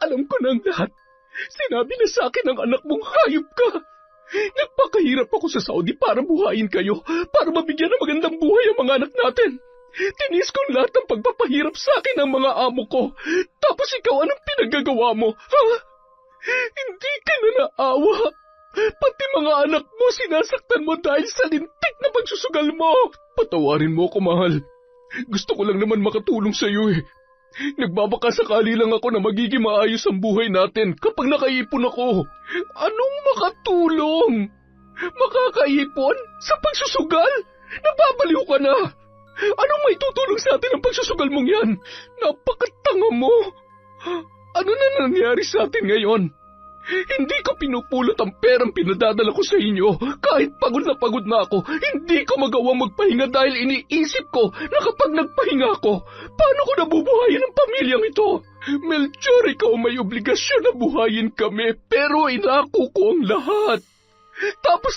Alam ko na ang lahat. Sinabi na sa akin ng anak mong hayop ka. Nagpakahirap ako sa Saudi para buhayin kayo, para mabigyan ng magandang buhay ang mga anak natin. Tinis ko lahat ng pagpapahirap sa akin ng mga amo ko. Tapos ikaw, anong pinagagawa mo? Ha? Hindi ka na naawa. Pati mga anak mo sinasaktan mo dahil sa lintik na pagsusugal mo. Patawarin mo ako, mahal. Gusto ko lang naman makatulong sa iyo eh. Nagbabaka sakali lang ako na magiging maayos ang buhay natin kapag nakaipon ako. Anong makatulong? Makakaipon? Sa pagsusugal? Nababaliw ka na. Anong may tutulong sa atin ang pagsusugal mong yan? Napakatanga mo. Ano na nangyari sa atin ngayon? Hindi ko pinupulot ang perang pinadadala ko sa inyo. Kahit pagod na ako, hindi ko magawang magpahinga dahil iniisip ko na kapag nagpahinga ako, paano ko nabubuhayin ang pamilyang ito? Melchor, ikaw may obligasyon na buhayin kami, pero inako ko ang lahat. Tapos,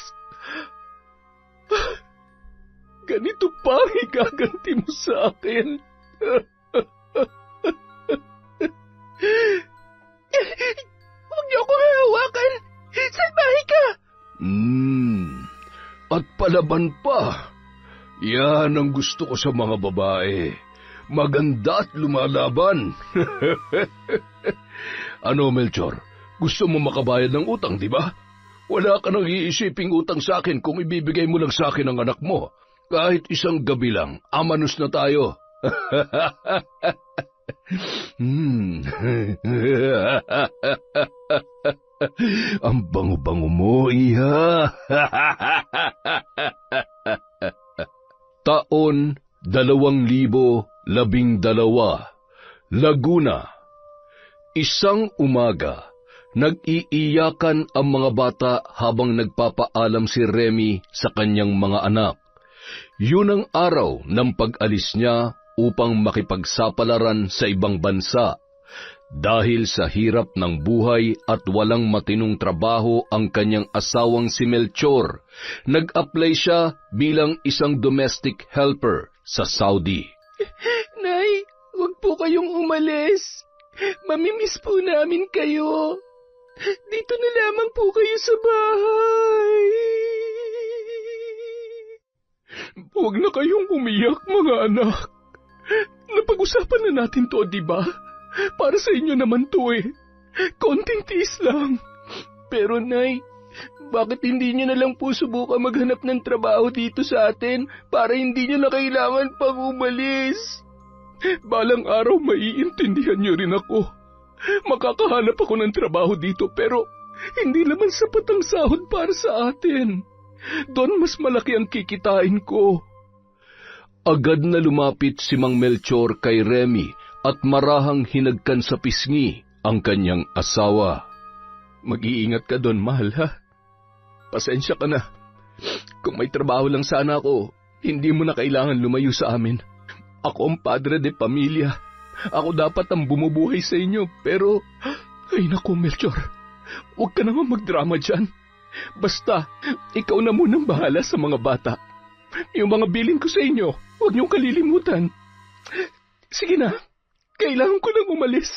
ganito pa ang igaganti mo sa akin. Huwag niyo akong hahawakan! Salbahe ka! At palaban pa. Yan ang gusto ko sa mga babae. Maganda at lumalaban. Ano, Melchor? Gusto mo makabayad ng utang, di ba? Wala ka nang iisiping utang sa akin kung ibibigay mo lang sa akin ang anak mo. Kahit isang gabi lang, amanos na tayo. Ang bango-bango mo, iha. Taon 2012, Laguna. Isang umaga, nag-iiyakan ang mga bata habang nagpapaalam si Remy sa kanyang mga anak. Yun ang araw ng pag-alis niya upang makipagsapalaran sa ibang bansa. Dahil sa hirap ng buhay at walang matinong trabaho ang kanyang asawang si Melchor, nag-apply siya bilang isang domestic helper sa Saudi. Nay, huwag po kayong umalis. Mamimiss po namin kayo. Dito na lamang po kayo sa bahay. Huwag na kayong umiyak, mga anak. Napag-usapan na natin to, di ba? Para sa inyo naman to eh. Konting tiis lang. Pero Nay, bakit hindi niyo na lang po subukan maghanap ng trabaho dito sa atin para hindi niyo na kailangan pang umalis? Balang araw maiintindihan niyo rin ako. Makakahanap ako ng trabaho dito pero hindi naman sapat ang sahod para sa atin. Doon mas malaki ang kikitain ko. Agad na lumapit si Mang Melchor kay Remy at marahang hinagkan sa pisngi ang kanyang asawa. Mag-iingat ka doon, mahal, ha? Pasensya ka na. Kung may trabaho lang sana ako, hindi mo na kailangan lumayo sa amin. Ako ang padre de pamilya. Ako dapat ang bumubuhay sa inyo, pero... Ay naku, Melchor, huwag ka naman magdrama dyan. Basta, ikaw na munang bahala sa mga bata. Yung mga bilin ko sa inyo, huwag niyong kalilimutan. Sige na, kailangan ko nang umalis.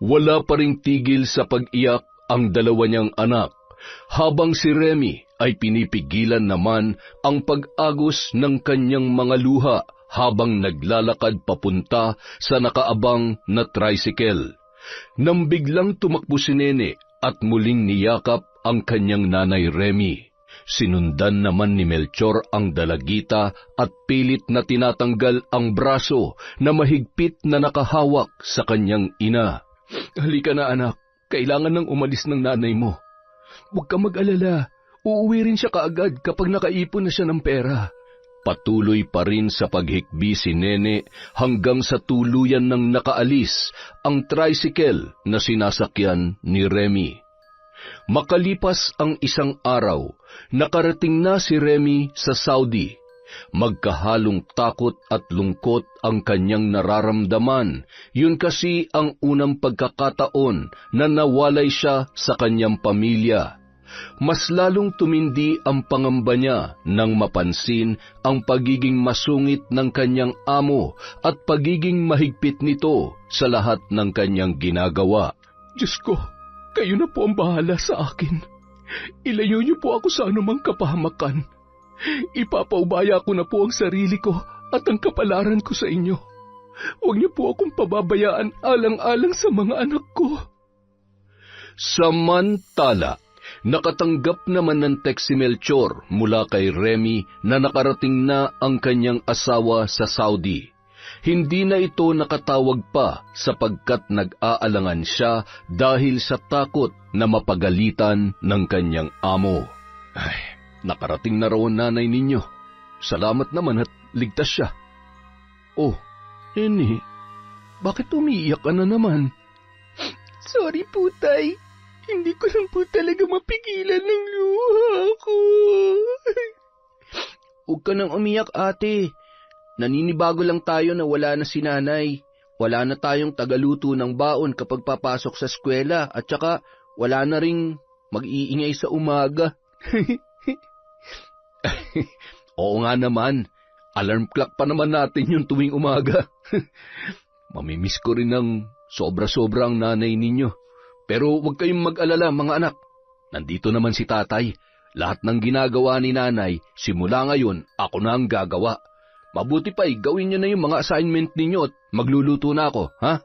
Wala pa ring tigil sa pag-iyak ang dalawa niyang anak, habang si Remy ay pinipigilan naman ang pag-agos ng kanyang mga luha habang naglalakad papunta sa nakaabang na tricycle. Nang biglang tumakbo si Nene at muling niyakap ang kanyang nanay Remy. Sinundan naman ni Melchor ang dalagita at pilit na tinatanggal ang braso na mahigpit na nakahawak sa kanyang ina. Halika na anak, kailangan nang umalis ng nanay mo. Huwag ka mag-alala, uuwi rin siya kaagad kapag nakaipon na siya ng pera. Patuloy pa rin sa paghikbi si Nene hanggang sa tuluyan ng nakaalis ang tricycle na sinasakyan ni Remy. Makalipas ang isang araw, nakarating na si Remy sa Saudi. Magkahalong takot at lungkot ang kanyang nararamdaman. Yun kasi ang unang pagkakataon na nawalay siya sa kanyang pamilya. Mas lalong tumindi ang pangamba niya nang mapansin ang pagiging masungit ng kanyang amo at pagiging mahigpit nito sa lahat ng kanyang ginagawa. Diyos ko, kayo na po ang bahala sa akin. Ilayo niyo po ako sa anumang kapahamakan. Ipapaubaya ko na po ang sarili ko at ang kapalaran ko sa inyo. Huwag niyo po akong pababayaan alang-alang sa mga anak ko. Samantala, nakatanggap naman ng text si Melchor mula kay Remy na nakarating na ang kanyang asawa sa Saudi. Hindi na ito nakatawag pa sapagkat nag-aalangan siya dahil sa takot na mapagalitan ng kanyang amo. Ay, nakarating na raw ang nanay ninyo. Salamat naman at ligtas siya. Oh, Henny, bakit umiiyak ka na naman? Sorry po, Tay. Hindi ko lang po talaga mapigilan ng luha ko. Huwag ka nang umiyak, ate. Naninibago lang tayo na wala na si nanay. Wala na tayong tagaluto ng baon kapag papasok sa eskwela at saka wala na ring mag-iingay sa umaga. Oo nga naman. Alarm clock pa naman natin yung tuwing umaga. Mamimiss ko rin ng sobra-sobra ang nanay ninyo. Pero huwag kayong mag-alala, mga anak. Nandito naman si tatay. Lahat ng ginagawa ni nanay, simula ngayon, ako na ang gagawa. Mabuti pa'y gawin niyo na yung mga assignment ninyo at magluluto na ako, ha?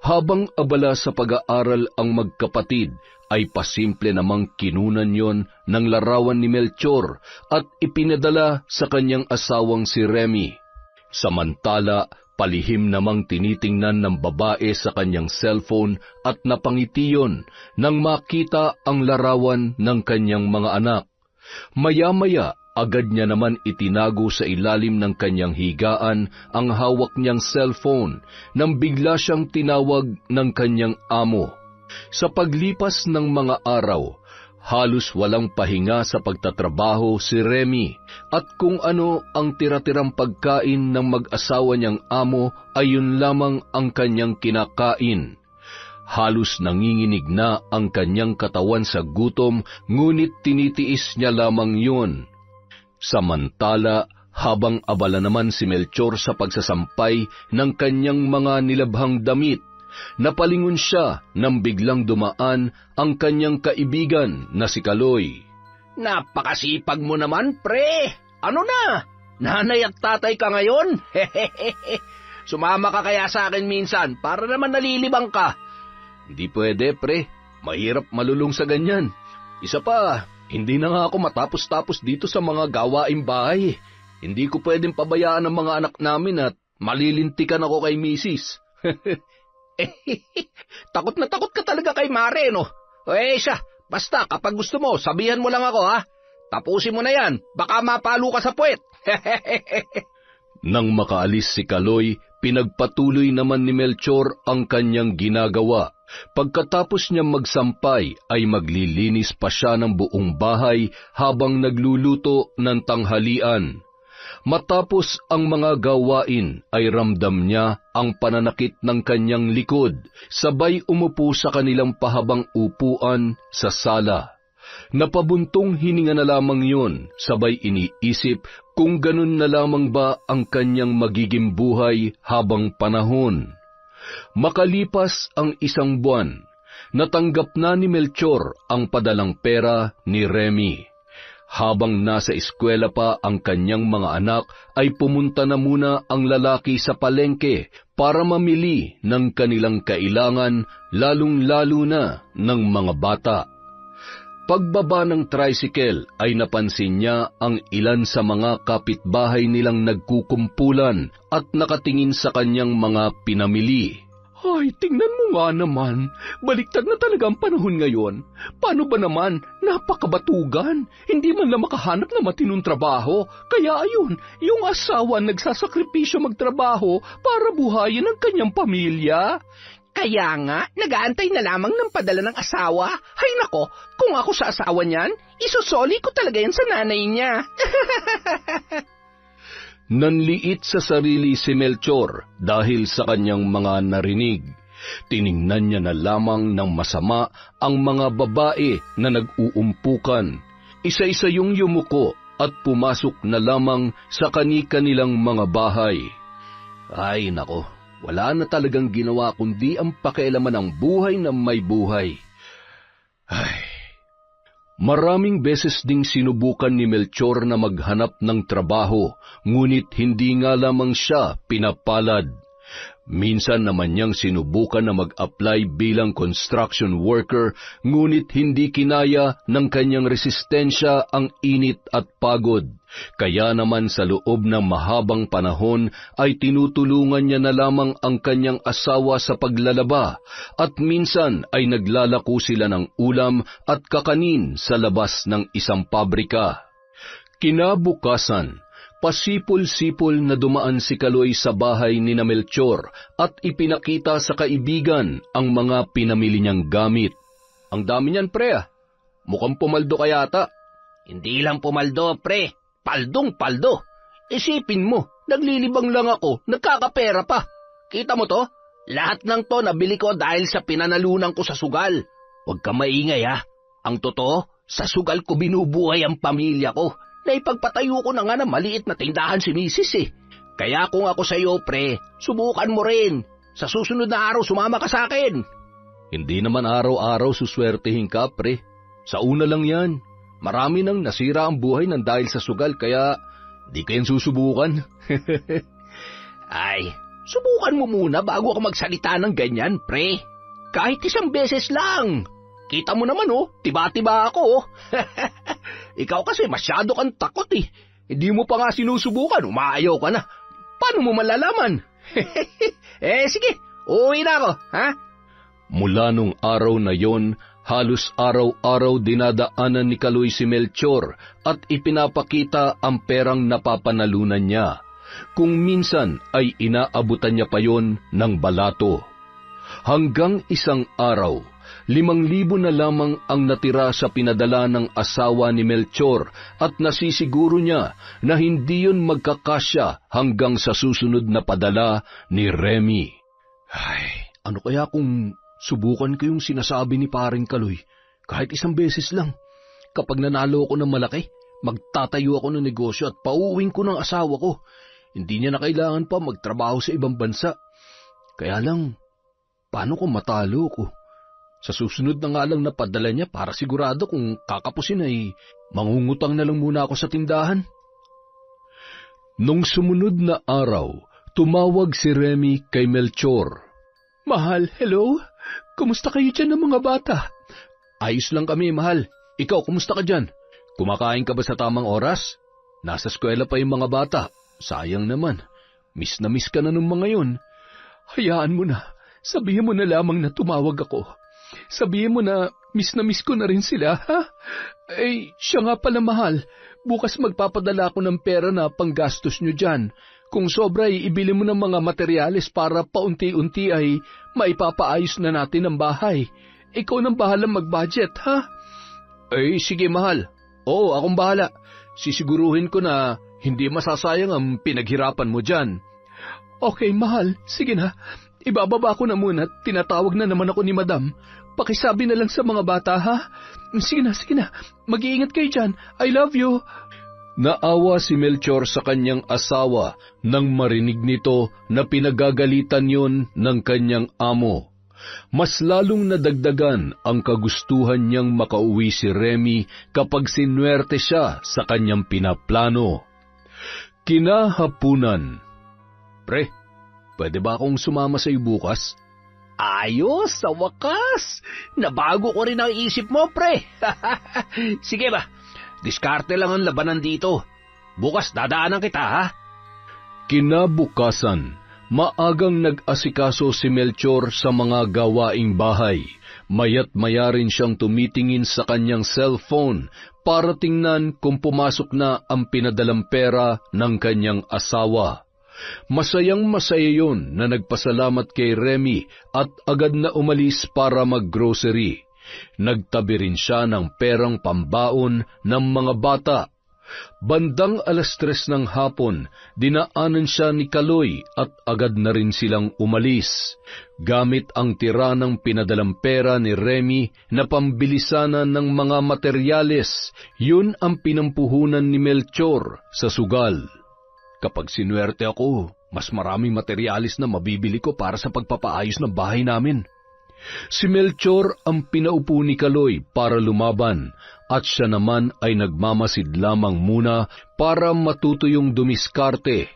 Habang abala sa pag-aaral ang magkapatid, ay pasimple namang kinunan yon ng larawan ni Melchor at ipinadala sa kanyang asawang si Remy. Samantala, palihim namang tinitingnan ng babae sa kanyang cellphone at napangiti yon nang makita ang larawan ng kanyang mga anak. Maya-maya, agad niya naman itinago sa ilalim ng kanyang higaan ang hawak niyang cellphone nang bigla siyang tinawag ng kanyang amo. Sa paglipas ng mga araw, halos walang pahinga sa pagtatrabaho si Remy at kung ano ang tira-tirang pagkain ng mag-asawa niyang amo ay yun lamang ang kanyang kinakain. Halos nanginginig na ang kanyang katawan sa gutom, ngunit tinitiis niya lamang yun. Samantala, habang abala naman si Melchor sa pagsasampay ng kanyang mga nilabhang damit, napalingon siya nang biglang dumaan ang kanyang kaibigan na si Kaloy. Napakasipag mo naman, pre. Ano na? Nanay at tatay ka ngayon? Sumama ka kaya sa akin minsan para naman nalilibang ka. Hindi pwede, pre. Mahirap malulung sa ganyan. Isa pa, hindi na nga ako matapos-tapos dito sa mga gawaing bahay. Hindi ko pwedeng pabayaan ang mga anak namin at malilintikan ako kay misis. Takot na takot ka talaga kay Mare, no? Siya, basta kapag gusto mo, sabihan mo lang ako, ha? Tapusin mo na yan, baka mapalo ka sa puwet. Nang makaalis si Kaloy, pinagpatuloy naman ni Melchor ang kanyang ginagawa. Pagkatapos niya magsampay, ay maglilinis pa siya ng buong bahay habang nagluluto ng tanghalian. Matapos ang mga gawain, ay ramdam niya ang pananakit ng kanyang likod, sabay umupo sa kanilang pahabang upuan sa sala. Napabuntong hininga na lamang yun, sabay iniisip kung ganun na lamang ba ang kanyang magiging buhay habang panahon. Makalipas ang 1 buwan, natanggap na ni Melchor ang padalang pera ni Remy. Habang nasa eskwela pa ang kanyang mga anak, ay pumunta na muna ang lalaki sa palengke para mamili ng kanilang kailangan, lalong-lalo na ng mga bata. Pagbaba ng tricycle ay napansin niya ang ilan sa mga kapitbahay nilang nagkukumpulan at nakatingin sa kanyang mga pinamili. Ay, tingnan mo nga naman. Baliktad na talaga ang panahon ngayon. Paano ba naman? Napakabatugan. Hindi man lang makahanap na matinong trabaho. Kaya ayun, yung asawa nagsasakripisyo magtrabaho para buhayin ang kanyang pamilya. Kaya nga, nag-aantay na lamang ng padala ng asawa. Hay nako, kung ako sa asawa niyan, isusoli ko talaga yan sa nanay niya. Nanliit sa sarili si Melchor dahil sa kanyang mga narinig. Tiningnan niya na lamang ng masama ang mga babae na nag-uumpukan. Isa-isa yung yumuko at pumasok na lamang sa kani-kanilang mga bahay. Ay nako, wala na talagang ginawa kundi ang pakialaman ng buhay na may buhay. Ay. Maraming beses ding sinubukan ni Melchor na maghanap ng trabaho, ngunit hindi nga lamang siya pinapalad. Minsan naman niyang sinubukan na mag-apply bilang construction worker, ngunit hindi kinaya ng kanyang resistensya ang init at pagod. Kaya naman sa loob ng mahabang panahon ay tinutulungan niya na lamang ang kanyang asawa sa paglalaba, at minsan ay naglalako sila ng ulam at kakanin sa labas ng isang pabrika. Kinabukasan, pasipol-sipol na dumaan si Kaloy sa bahay ni Melchor at ipinakita sa kaibigan ang mga pinamili niyang gamit. Ang dami niyan, pre. Mukhang pumaldo ka yata. Hindi lang pumaldo, pre. Paldong-paldo. Isipin mo, naglilibang lang ako, nagkakapera pa. Kita mo to? Lahat ng to nabili ko dahil sa pinanalunan ko sa sugal. Huwag ka maingay, ha. Ang totoo, sa sugal ko binubuhay ang pamilya ko. Naipagpatayo ko na nga na maliit na tindahan si misis eh. Kaya kung ako sa iyo, pre, subukan mo rin. Sa susunod na araw, sumama ka sa akin. Hindi naman araw-araw suswertehin ka, pre. Sa una lang yan. Marami nang nasira ang buhay ng dahil sa sugal, kaya di kayan susubukan. Ay, subukan mo muna bago ka magsalita ng ganyan, pre. Kahit isang beses lang. Kita mo naman, oh, tiba-tiba ako, oh. Ikaw kasi masyado kang takot, eh. Hindi mo pa nga sinusubukan, umaayaw ka na. Paano mo malalaman? Sige, uuwi na ako, ha? Mula nung araw na yon, halos araw-araw dinadaanan ni Kaloy si Melchor at ipinapakita ang perang napapanalunan niya. Kung minsan ay inaabutan niya pa yon ng balato. Hanggang isang araw, 5,000 na lamang ang natira sa pinadala ng asawa ni Melchor at nasisiguro niya na hindi yun magkakasya hanggang sa susunod na padala ni Remy. Ay, ano kaya kung subukan ko yung sinasabi ni paring Kaloy? Kahit isang beses lang. Kapag nanalo ako ng malaki, magtatayo ako ng negosyo at pauuwing ko ng asawa ko. Hindi niya na kailangan pa magtrabaho sa ibang bansa. Kaya lang, paano kung matalo ko? Sa susunod na nga lang na padala niya para sigurado kung kakapusin ay mangungutang na lang muna ako sa tindahan. Nung sumunod na araw, tumawag si Remy kay Melchor. Mahal, hello? Kumusta kayo dyan ng mga bata? Ayos lang kami, mahal. Ikaw, kumusta ka dyan? Kumakain ka ba sa tamang oras? Nasa eskwela pa yung mga bata. Sayang naman. Miss na miss ka na nung mga yun. Hayaan mo na. Sabihin mo na lamang na tumawag ako. Sabihin mo na miss ko na rin sila, ha? Siya nga pala, mahal. Bukas magpapadala ako ng pera na panggastos nyo dyan. Kung sobra ay ibili mo ng mga materyales para paunti-unti ay maipapaayos na natin ang bahay. Ikaw nang bahalang mag-budget, ha? Sige, mahal. Oo, akong bahala. Sisiguruhin ko na hindi masasayang ang pinaghirapan mo dyan. Okay, mahal. Sige na. Ibababa ko na muna at tinatawag na naman ako ni Madam. Pakisabi na lang sa mga bata, ha? Sige na. Mag-iingat kayo dyan. I love you. Naawa si Melchor sa kanyang asawa nang marinig nito na pinagagalitan yon ng kanyang amo. Mas lalong nadagdagan ang kagustuhan niyang makauwi si Remy kapag sinuwerte siya sa kanyang pinaplano. Kinahapunan. Pre, pwede ba akong sumama sa iyo bukas? Ayos, sa wakas. Nabago ko rin ang isip mo, pre. Sige ba, diskarte lang ang labanan dito. Bukas dadaanan kita, ha? Kinabukasan, maagang nag-asikaso si Melchor sa mga gawaing bahay. Maya't maya rin siyang tumitingin sa kanyang cellphone para tingnan kung pumasok na ang pinadalang pera ng kanyang asawa. Masayang-masaya yun na nagpasalamat kay Remy at agad na umalis para mag-grocery. Nagtabi rin siya ng perang pambaon ng mga bata. Bandang 3:00 ng hapon, dinaanan siya ni Kaloy at agad na rin silang umalis. Gamit ang tira ng pinadalang pera ni Remy na pambilisanan ng mga materyales, yun ang pinampuhunan ni Melchor sa sugal. Kapag sinuwerte ako, mas maraming materyales na mabibili ko para sa pagpapaayos ng bahay namin. Si Melchor ang pinaupo ni Kaloy para lumaban at siya naman ay nagmamasid lamang muna para matuto yung dumiskarte.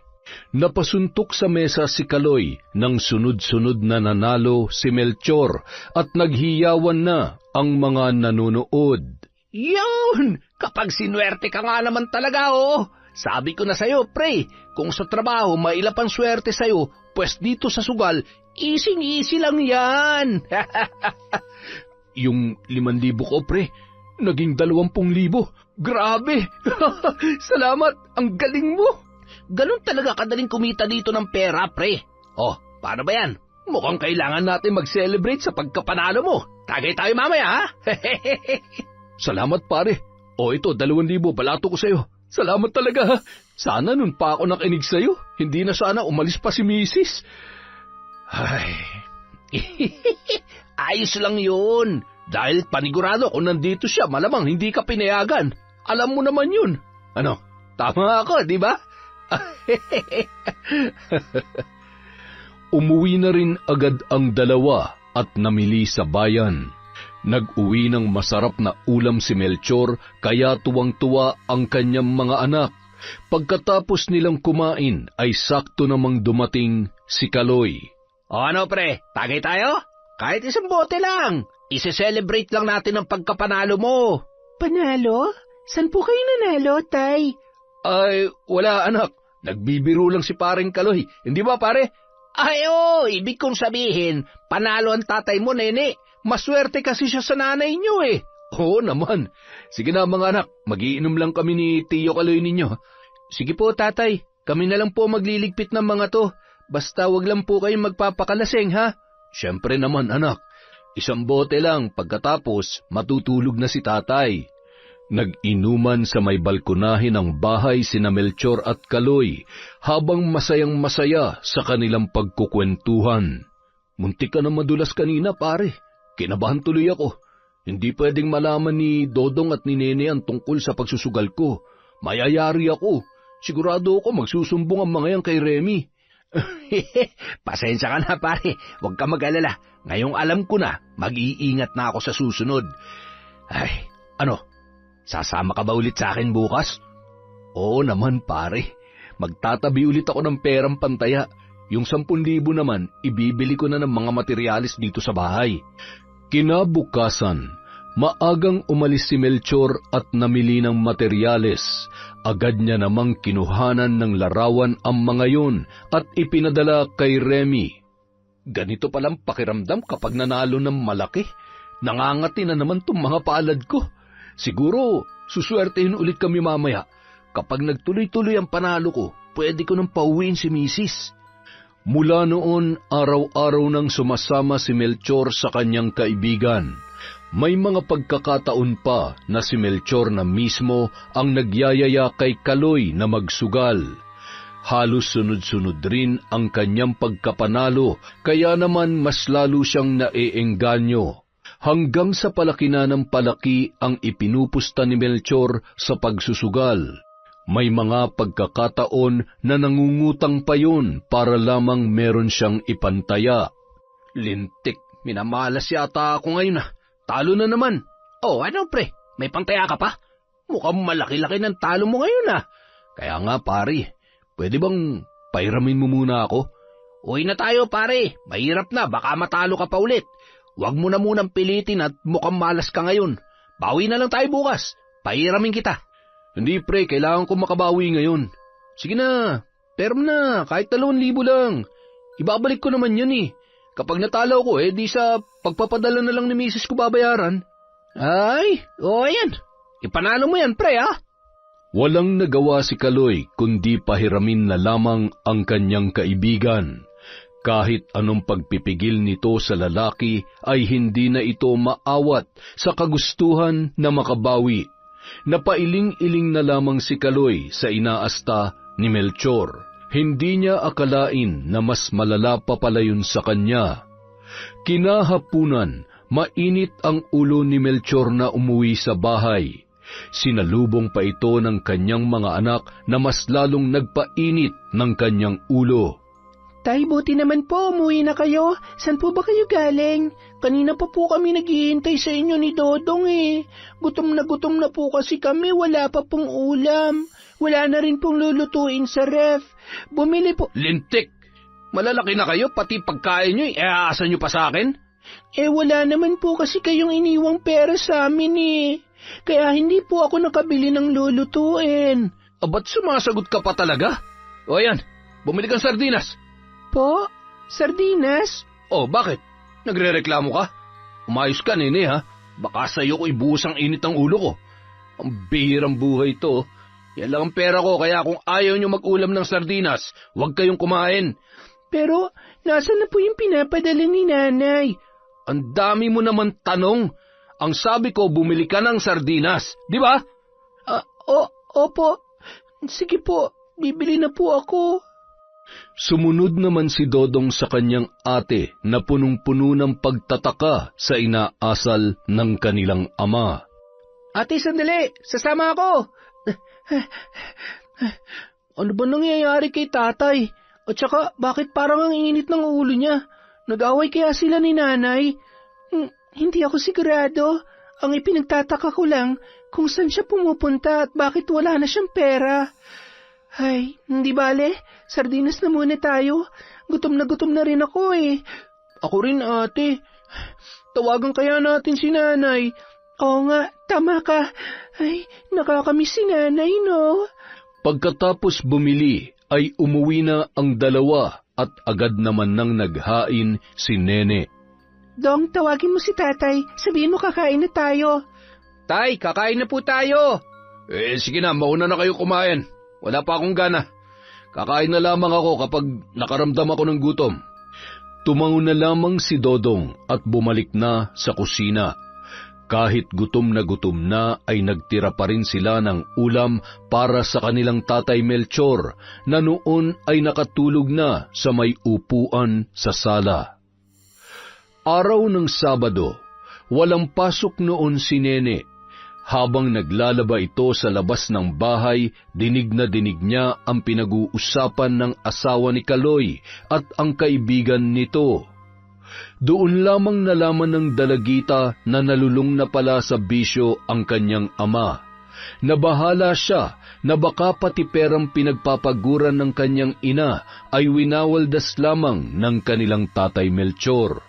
Napasuntok sa mesa si Kaloy nang sunod-sunod na nanalo si Melchor at naghiyawan na ang mga nanonood. Yun! Kapag sinuwerte ka nga naman talaga, oh! Sabi ko na sa'yo, pre, kung sa trabaho mailap ang swerte sa'yo, pues dito sa sugal, easy-easy lang yan. Yung 5,000 ko, pre, naging 20,000. Grabe! Salamat! Ang galing mo! Ganun talaga kadaling kumita dito ng pera, pre. Oh, paano ba yan? Mukhang kailangan natin mag-celebrate sa pagkapanalo mo. Tagay tayo mamaya, ha? Salamat, pare. O ito, 2,000, balato ko sa'yo. Salamat talaga, ha? Sana nun pa ako nakinig sa'yo. Hindi na sana umalis pa si Mrs. Ay, ayos lang yun. Dahil panigurado kung nandito siya, malamang hindi ka pinayagan. Alam mo naman yun. Ano, tama ako, di ba? Umuwi na rin agad ang dalawa at namili sa bayan. Nag-uwi ng masarap na ulam si Melchor, kaya tuwang-tuwa ang kanyang mga anak. Pagkatapos nilang kumain ay sakto namang dumating si Kaloy. O ano, pre, tagay tayo? Kahit isang bote lang. Ise-celebrate lang natin ang pagkapanalo mo. Panalo? San po kayo nanalo, Tay? Ay, wala anak. Nagbibiro lang si paring Kaloy. Hindi ba, pare? Ay, ibig kong sabihin, panalo ang tatay mo, nene. Maswerte kasi siya sa nanay niyo, eh. Oo naman. Sige na, mga anak. Magiinom lang kami ni Tiyo Kaloy ninyo. Sige po, tatay. Kami na lang po magliligpit ng mga to. Basta wag lang po kayong magpapakalaseng, ha? Siyempre naman, anak. Isang bote lang, pagkatapos matutulog na si tatay. Nag-inuman sa may balkonahe ng bahay sina Melchor at Kaloy habang masayang-masaya sa kanilang pagkukwentuhan. Muntik ka na madulas kanina, pare. Kinabahan tuloy ako. Hindi pwedeng malaman ni Dodong at ni Nene ang tungkol sa pagsusugal ko. Mayayari ako. Sigurado ako magsusumbong ang mga yan kay Remy. Pasensya ka na, pare. Huwag ka mag-alala. Ngayong alam ko na, mag-iingat na ako sa susunod. Ay, ano? Sasama ka ba ulit sa akin bukas? Oo naman, pare. Magtatabi ulit ako ng perang pantaya. Yung 10,000 naman, ibibili ko na ng mga materyales dito sa bahay. Kinabukasan, maagang umalis si Melchor at namili ng materyales. Agad niya namang kinuhanan ng larawan ang mga yun at ipinadala kay Remy. Ganito palang pakiramdam kapag nanalo ng malaki. Nangangati na naman tong mga palad ko. Siguro, suswertehin ulit kami mamaya. Kapag nagtuloy-tuloy ang panalo ko, pwede ko nang pauwiin si Mrs. Mula noon, araw-araw nang sumasama si Melchor sa kanyang kaibigan. May mga pagkakataon pa na si Melchor na mismo ang nagyayaya kay Kaloy na magsugal. Halos sunod-sunod rin ang kanyang pagkapanalo, kaya naman mas lalo siyang naeengganyo. Hanggang sa palaki na ng palaki ang ipinupusta ni Melchor sa pagsusugal. May mga pagkakataon na nangungutang pa yun para lamang meron siyang ipantaya. Lintik, minamalas yata ako ngayon, ah. Talo na naman. Oh, ano, pre? May pantaya ka pa? Mukhang malaki-laki ng talo mo ngayon, ah. Kaya nga, pare, pwede bang pairamin mo muna ako? Uwi na tayo, pare. Mahirap na, baka matalo ka pa ulit. Huwag mo na munang pilitin at mukhang malas ka ngayon. Bawi na lang tayo bukas. Pairamin kita. Hindi, pre, kailangan ko makabawi ngayon. Sige na, pero na, kahit 2,000 lang. Ibabalik ko naman yan eh. Kapag natalo ko, di sa pagpapadala na lang ni Mrs. ko babayaran. Ay, yan. Ipanalo mo yan, pre, ha? Walang nagawa si Kaloy kundi pahiramin na lamang ang kanyang kaibigan. Kahit anong pagpipigil nito sa lalaki ay hindi na ito maawat sa kagustuhan na makabawi. Napailing-iling na lamang si Kaloy sa inaasta ni Melchor. Hindi niya akalain na mas malala pa pala yun sa kanya. Kinahapunan, mainit ang ulo ni Melchor na umuwi sa bahay. Sinalubong pa ito ng kanyang mga anak na mas lalong nagpainit ng kanyang ulo. Tay, buti naman po, umuwi na kayo. Saan po ba kayo galing? Kanina pa po kami naghihintay sa inyo ni Dodong eh. Gutom na po kasi kami, wala pa pong ulam. Wala na rin pong lulutuin sa ref. Bumili po... Lintik! Malalaki na kayo, pati pagkain nyo, aasa nyo pa sa akin? Wala naman po kasi kayong iniwang pera sa amin eh. Kaya hindi po ako nakabili ng lulutuin. Ba't sumasagot ka pa talaga? O yan, bumili kang sardinas. Po? Sardinas? Bakit? Nagrereklamo ka? Umayos ka, nene, ha? Baka sa'yo ko ibuhos ang init ng ulo ko. Ang bihirang buhay to. Yan lang ang pera ko, kaya kung ayaw nyo mag-ulam ng sardinas, huwag kayong kumain. Pero, nasaan na po yung pinapadala ni nanay? Ang dami mo naman tanong. Ang sabi ko, bumili ka ng sardinas, di ba? Opo. Sige po, bibili na po ako. Sumunod naman si Dodong sa kanyang ate na punong-puno ng pagtataka sa inaasal ng kanilang ama. Ate, sandali! Sasama ako! Ano ba nangyayari kay tatay? At saka, bakit parang ang init ng ulo niya? Nag-away kaya sila ni nanay? Hindi ako sigurado. Ang ipinagtataka ko lang kung saan siya pumupunta at bakit wala na siyang pera. Ay, hindi bale. Sardinas na muna tayo. Gutom na rin ako eh. Ako rin, ate. Tawagan kaya natin si nanay. Oo nga, tama ka. Ay, nakakamiss si nanay, no? Pagkatapos bumili, ay umuwi na ang dalawa at agad naman nang naghain si Nene. Dong, tawagin mo si tatay. Sabihin mo kakain na tayo. Tay, kakain na po tayo. Sige na, mauna na kayo kumain. Wala pa akong gana. Kakain na lamang ako kapag nakaramdam ako ng gutom. Tumango na lamang si Dodong at bumalik na sa kusina. Kahit gutom na ay nagtira pa rin sila ng ulam para sa kanilang tatay Melchor na noon ay nakatulog na sa may upuan sa sala. Araw ng Sabado, walang pasok noon si Nene. Habang naglalaba ito sa labas ng bahay, dinig na dinig niya ang pinag-uusapan ng asawa ni Kaloy at ang kaibigan nito. Doon lamang nalaman ng dalagita na nalulung na pala sa bisyo ang kanyang ama. Nabahala siya na baka pati perang pinagpapaguran ng kanyang ina ay winawaldas lamang ng kanilang tatay Melchor.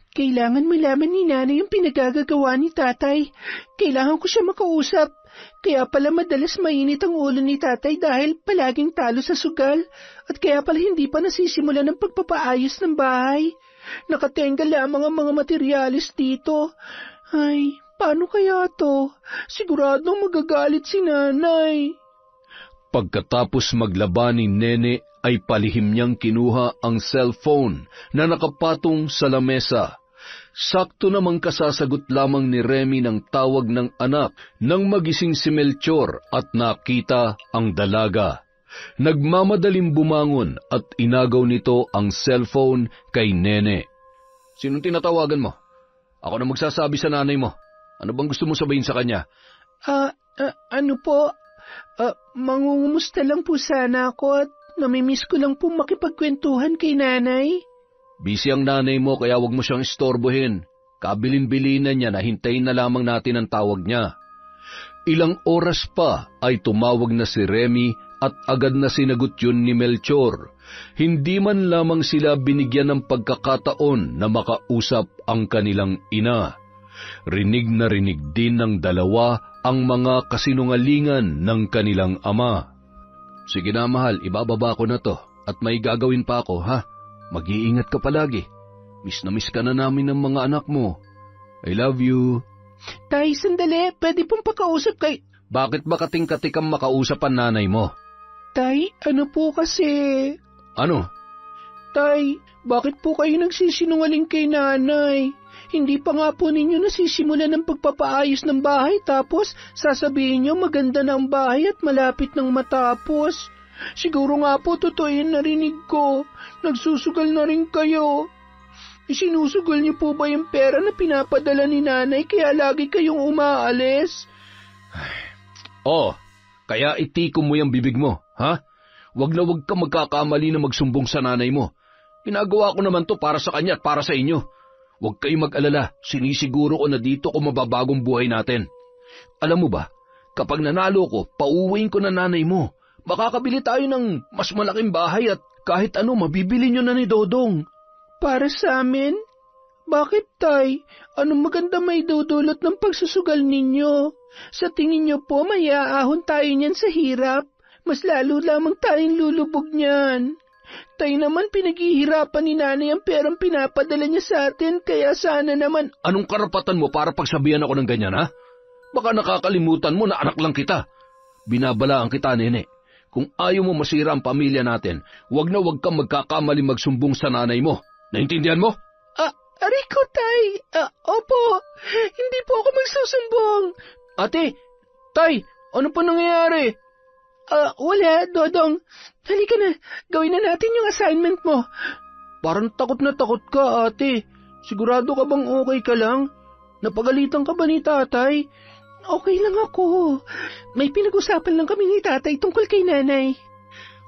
Kailangan malaman ni nanay yung pinagagagawa ni tatay. Kailangan ko siya makausap. Kaya pala madalas mainit ang ulo ni tatay dahil palaging talo sa sugal. At kaya pala hindi pa nasisimula ng pagpapaayos ng bahay. Nakatenga lamang ang mga materyales dito. Ay, paano kaya to? Siguradong magagalit si nanay. Pagkatapos maglaba ni Nene ay palihim niyang kinuha ang cellphone na nakapatong sa lamesa. Sakto namang kasasagot lamang ni Remy ng tawag ng anak nang magising si Melchor at nakita ang dalaga. Nagmamadaling bumangon at inagaw nito ang cellphone kay Nene. Sinong tinatawagan mo? Ako na magsasabi sa nanay mo. Ano bang gusto mo sabihin sa kanya? Ano po? Mangungumusta lang po sana ako at namimiss ko lang po makipagkwentuhan kay nanay. Busy ang nanay mo kaya wag mo siyang istorbohin. Kabilin-bilinan niya na hintayin na lamang natin ang tawag niya. Ilang oras pa ay tumawag na si Remy at agad na sinagot yun ni Melchor. Hindi man lamang sila binigyan ng pagkakataon na makausap ang kanilang ina. Rinig na rinig din ng dalawa ang mga kasinungalingan ng kanilang ama. Sige na mahal, ibababa ko na to at may gagawin pa ako, ha? Mag-iingat ka palagi. Miss na miss ka na namin ng mga anak mo. I love you. Tay, sandali. Pwede pong pakausap kay... Bakit ba kating-katik ang makausap ang nanay mo? Tay, ano po kasi... Ano? Tay, bakit po kayo nagsisinungaling kay nanay? Hindi pa nga po ninyo nasisimulan ng pagpapaayos ng bahay tapos sasabihin nyo maganda na ang bahay at malapit nang matapos. Siguro nga po totoo yung narinig ko. Nagsusugal na rin kayo. Isinusugal niyo po ba yung pera na pinapadala ni nanay kaya lagi kayong umaalis? Kaya itikom mo yung bibig mo, ha? Wag ka magkakamali na magsumbong sa nanay mo. Ginagawa ko naman to para sa kanya at para sa inyo. Huwag kayong mag-alala, sinisiguro ko na dito ko mababagong buhay natin. Alam mo ba, kapag nanalo ko, pauwiin ko na nanay mo. Makakabili tayo ng mas malaking bahay at kahit ano mabibili nyo na ni Dodong. Para sa amin? Bakit, Tay? Anong maganda may dudulot ng pagsusugal ninyo? Sa tingin nyo po, may aahon tayo niyan sa hirap. Mas lalo lamang tayong lulubog niyan. Tay naman pinaghihirapan ni nanay ang perang pinapadala niya sa atin, kaya sana naman... Anong karapatan mo para pagsabihan ako ng ganyan, ha? Baka nakakalimutan mo na anak lang kita. Binabalaan kita, nene. Kung ayaw mo masira ang pamilya natin, wag kang magkakamali magsumbong sa nanay mo. Naintindihan mo? Aray ko, Tay. Opo, hindi po ako magsusumbong. Ate, Tay, ano pa nangyayari? Wala, Dodong. Halika na, gawin na natin yung assignment mo. Parang takot na takot ka, ate. Sigurado ka bang okay ka lang? Napagalitan ka ba ni tatay? Okay lang ako. May pinag-usapan lang kami ni tatay tungkol kay nanay.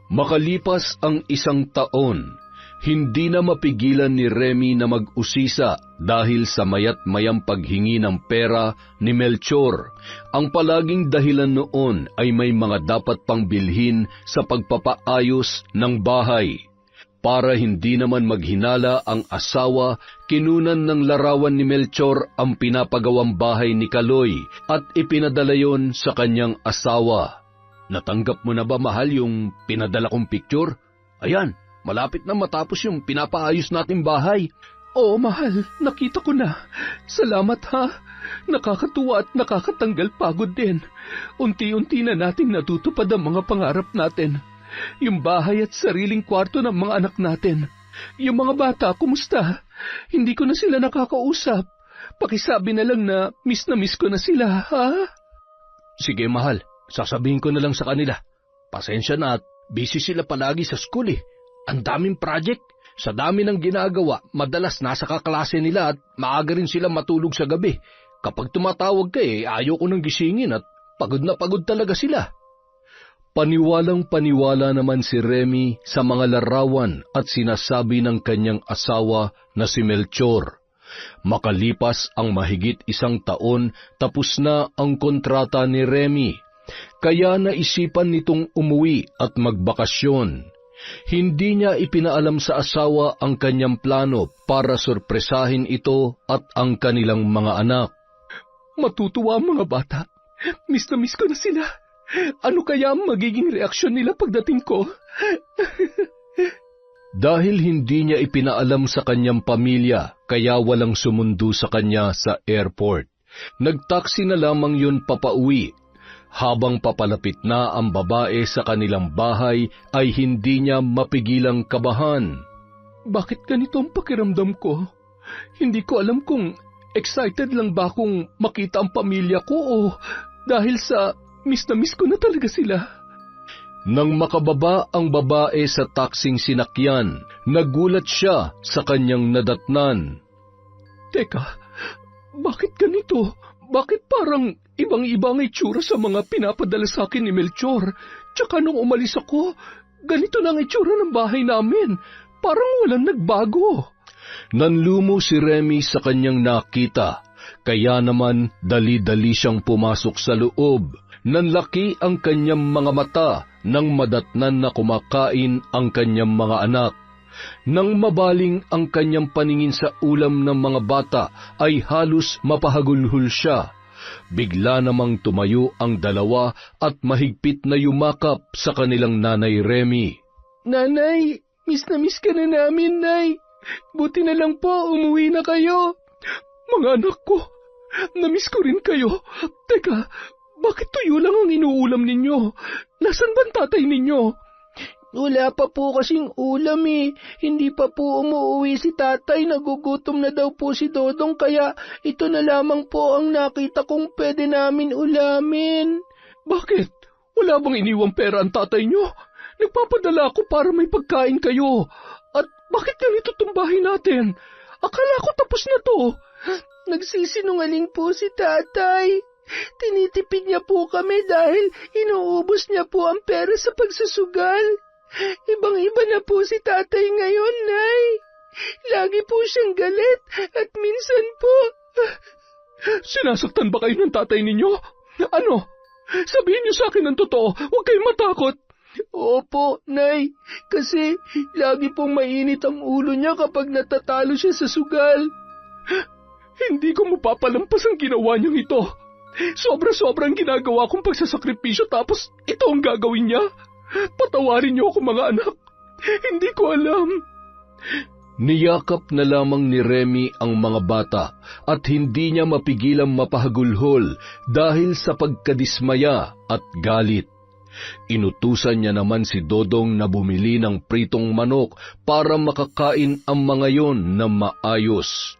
Makalipas ang 1 taon, hindi na mapigilan ni Remy na mag-usisa dahil sa mayat-mayang paghingi ng pera ni Melchor. Ang palaging dahilan noon ay may mga dapat pang bilhin sa pagpapaayos ng bahay. Para hindi naman maghinala ang asawa, kinunan ng larawan ni Melchor ang pinapagawang bahay ni Kaloy at ipinadala yon sa kanyang asawa. Natanggap mo na ba, mahal, yung pinadala kong picture? Ayan. Malapit na matapos yung pinapaayos nating bahay. Oo, mahal, nakita ko na. Salamat, ha. Nakakatuwa at nakakatanggal pagod din. Unti-unti na nating natutupad ang mga pangarap natin. Yung bahay at sariling kwarto ng mga anak natin. Yung mga bata, kumusta? Hindi ko na sila nakakausap. Pakisabi na lang na miss ko na sila, ha? Sige, mahal. Sasabihin ko na lang sa kanila. Pasensya na at busy sila palagi sa school, eh. Ang daming project. Sa dami ng ginagawa, madalas nasa kaklase nila at maaga rin sila matulog sa gabi. Kapag tumatawag ka, ayaw ko nang gisingin at pagod na pagod talaga sila. Paniwalang-paniwala naman si Remy sa mga larawan at sinasabi ng kanyang asawa na si Melchor. Makalipas ang mahigit 1 taon, tapos na ang kontrata ni Remy. Kaya naisipan nitong umuwi at magbakasyon. Hindi niya ipinaalam sa asawa ang kanyang plano para sorpresahin ito at ang kanilang mga anak. Matutuwa ang mga bata. Miss na miss ko na sila. Ano kaya ang magiging reaksyon nila pagdating ko? Dahil hindi niya ipinaalam sa kanyang pamilya, kaya walang sumundo sa kanya sa airport. Nagtaksi na lamang yun papauwi. Habang papalapit na ang babae sa kanilang bahay, ay hindi niya mapigilang kabahan. Bakit ganito ang pakiramdam ko? Hindi ko alam kung excited lang ba akong makita ang pamilya ko o dahil sa miss na miss ko na talaga sila. Nang makababa ang babae sa taksing sinakyan, nagulat siya sa kanyang nadatnan. Teka, bakit ganito? Bakit parang ibang-ibang itsura sa mga pinapadala sa akin ni Melchor? Tsaka nung umalis ako, ganito na ang itsura ng bahay namin. Parang walang nagbago. Nanlumo si Remy sa kanyang nakita, kaya naman dali-dali siyang pumasok sa loob. Nanlaki ang kanyang mga mata nang madatnan na kumakain ang kanyang mga anak. Nang mabaling ang kanyang paningin sa ulam ng mga bata, ay halos mapahagulhol siya. Bigla namang tumayo ang dalawa at mahigpit na yumakap sa kanilang nanay Remy. Nanay, miss na miss ka na namin, Nay. Buti na lang po, umuwi na kayo. Mga anak ko, na-miss ko rin kayo. Teka, bakit tuyo lang ang inuulam ninyo? Nasaan ba ang tatay ninyo? Wala pa po kasing ulam eh. Hindi pa po umuwi si tatay. Nagugutom na daw po si Dodong kaya ito na lamang po ang nakita kong pwede namin ulamin. Bakit? Wala bang iniwang pera ang tatay nyo? Nagpapadala ako para may pagkain kayo. At bakit ganito itong bahay natin? Akala ko tapos na to. Nagsisinungaling po si tatay. Tinitipid niya po kami dahil inuubos niya po ang pera sa pagsusugal. Ibang-iba na po si tatay ngayon, Nay. Lagi po siyang galit at minsan po... Sinasaktan ba kayo ng tatay ninyo? Ano? Sabihin niyo sa akin ang totoo. Huwag kayong matakot. Opo, Nay. Kasi lagi pong mainit ang ulo niya kapag natatalo siya sa sugal. Hindi ko mapapalampas ang ginawa niyang ito. Sobra-sobrang ginagawa kong pagsasakripisyo tapos ito ang gagawin niya. Patawarin niyo ako mga anak. Hindi ko alam. Niyakap na lamang ni Remy ang mga bata at hindi niya mapigilang mapahagulhol dahil sa pagkadismaya at galit. Inutusan niya naman si Dodong na bumili ng pritong manok para makakain ang mga yon na maayos.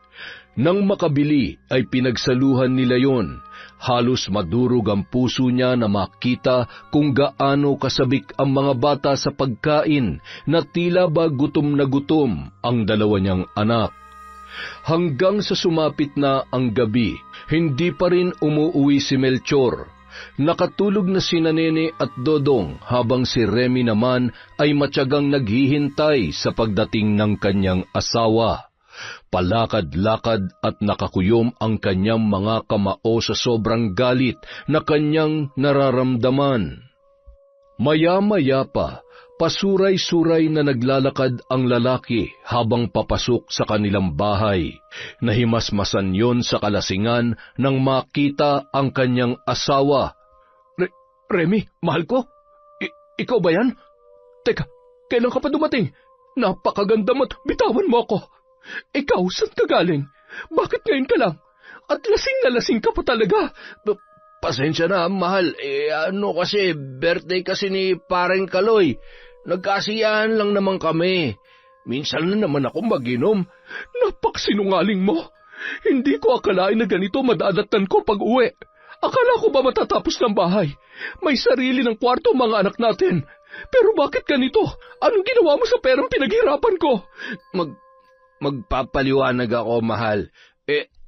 Nang makabili ay pinagsaluhan nila yon. Halos madurog ang puso niya na makita kung gaano kasabik ang mga bata sa pagkain na tila ba gutom na gutom ang dalawa niyang anak. Hanggang sa sumapit na ang gabi, hindi pa rin umuuwi si Melchor. Nakatulog na sina Nene at Dodong habang si Remy naman ay matyagang naghihintay sa pagdating ng kanyang asawa. Palakad-lakad at nakakuyom ang kanyang mga kamao sa sobrang galit na kanyang nararamdaman. Maya-maya pa, pasuray-suray na naglalakad ang lalaki habang papasok sa kanilang bahay. Nahimasmasan yon sa kalasingan nang makita ang kanyang asawa. Remy, mahal ko? Ikaw ba yan? Teka, kailan ka pa dumating? Napakaganda mo't bitawan mo ako. Ikaw, saan ka galing? Bakit ngayon ka lang? At lasing na lasing ka pa talaga. Pasensya na, mahal. Kasi, birthday kasi ni Pareng Kaloy. Nagkasiyahan lang naman kami. Minsan na naman ako mag-inom. Napaksinungaling mo. Hindi ko akalain na ganito madadatan ko pag uwi. Akala ko ba matatapos ng bahay? May sarili ng kwarto mga anak natin. Pero bakit ganito? Anong ginawa mo sa perang pinaghirapan ko? Magpapaliwanag ako, mahal.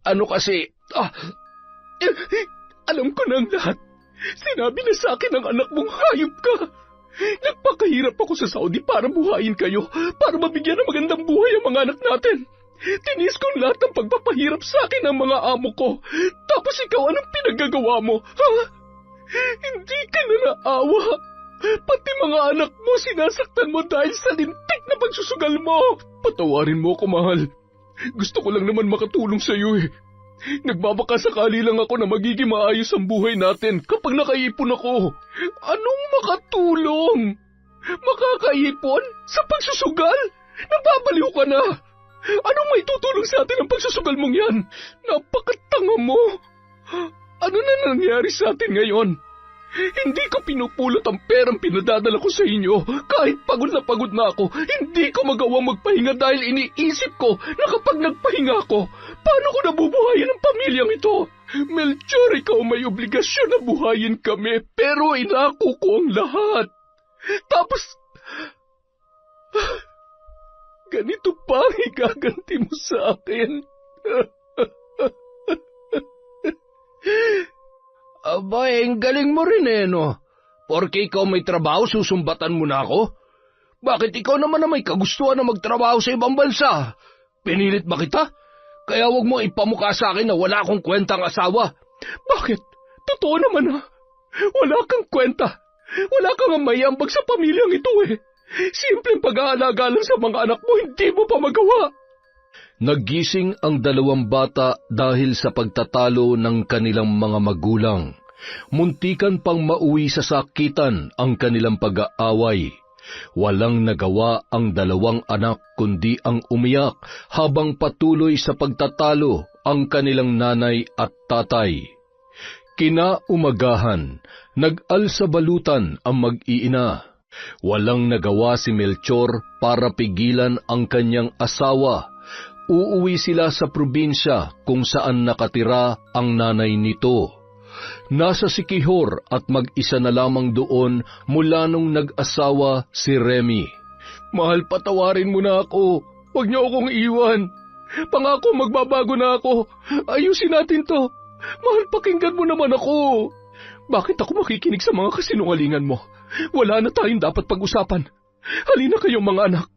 Ano kasi... Alam ko na ang lahat. Sinabi na sa akin ng anak mong hayop ka. Nagpakahirap ako sa Saudi para buhayin kayo, para mabigyan ng magandang buhay ang mga anak natin. Tinis kong lahat ng pagpapahirap sa akin ng mga amo ko. Tapos ikaw, anong pinaggagawa mo? Ha? Hindi ka na naawa. Pati mga anak mo sinasaktan mo dahil sa lintik na pagsusugal mo. Patawarin mo ako, mahal. Gusto ko lang naman makatulong sa iyo eh. Nagbabakasakali lang ako na magiging maayos ang buhay natin kapag nakaipon ako. Anong makatulong? Makakaipon? Sa pagsusugal? Nababaliw ka na. Anong may tutulong sa atin ang pagsusugal mong yan? Napakatanga mo. Ano na nangyari sa atin ngayon? Hindi ko pinupulot ang perang pinadadala ko sa inyo. Kahit pagod na ako, hindi ko magawang magpahinga dahil iniisip ko na kapag nagpahinga ako, paano ko nabubuhayin ang pamilyang ito? Melchor, ikaw may obligasyon na buhayin kami, pero inako ko ang lahat. Tapos, ganito pa ang igaganti mo sa akin. Abay, ang galing mo rin no? Porke ikaw may trabaho, susumbatan mo na ako? Bakit ikaw naman na may kagustuhan na magtrabaho sa ibang bansa? Pinilit ba kita? Kaya wag mo ipamukha sa akin na wala akong kwentang asawa. Bakit? Totoo naman ha. Wala kang kwenta. Wala kang mayambag sa pamilyang ito eh. Simpleng pag-aalaga lang sa mga anak mo, hindi mo pa magawa. Naggising ang dalawang bata dahil sa pagtatalo ng kanilang mga magulang. Muntikan pang mauwi sa sakitan ang kanilang pag-aaway. Walang nagawa ang dalawang anak kundi ang umiyak habang patuloy sa pagtatalo ang kanilang nanay at tatay. Kinaumagahan, nag-alsabalutan ang mag-iina. Walang nagawa si Melchor para pigilan ang kanyang asawa. Uuwi sila sa probinsya kung saan nakatira ang nanay nito. Nasa Siquijor at mag-isa na lamang doon mula nung nag-asawa si Remy. Mahal, patawarin mo na ako. Huwag niyo akong iwan. Pangako magbabago na ako. Ayusin natin to. Mahal, pakinggan mo naman ako. Bakit ako makikinig sa mga kasinungalingan mo? Wala na tayong dapat pag-usapan. Halina kayong mga anak.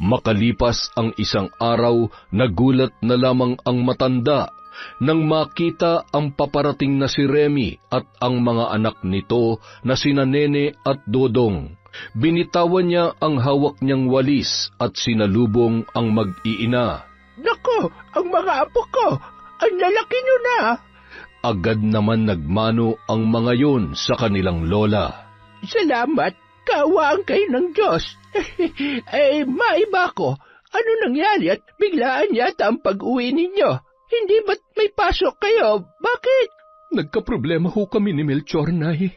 Makalipas ang isang araw, nagulat na lamang ang matanda nang makita ang paparating na si Remy at ang mga anak nito na sina Nene at Dodong. Binitawan niya ang hawak niyang walis at sinalubong ang mag-iina. Nako, ang mga apo ko, ang lalaki nyo na. Agad naman nagmano ang mga yun sa kanilang lola. Salamat, kaawaan kayo ng Diyos. Maiba ko, ano nangyari at biglaan yata ang pag-uwi ninyo? Hindi ba't may pasok kayo? Bakit? Nagkaproblema ho kami ni Melchor, Nay.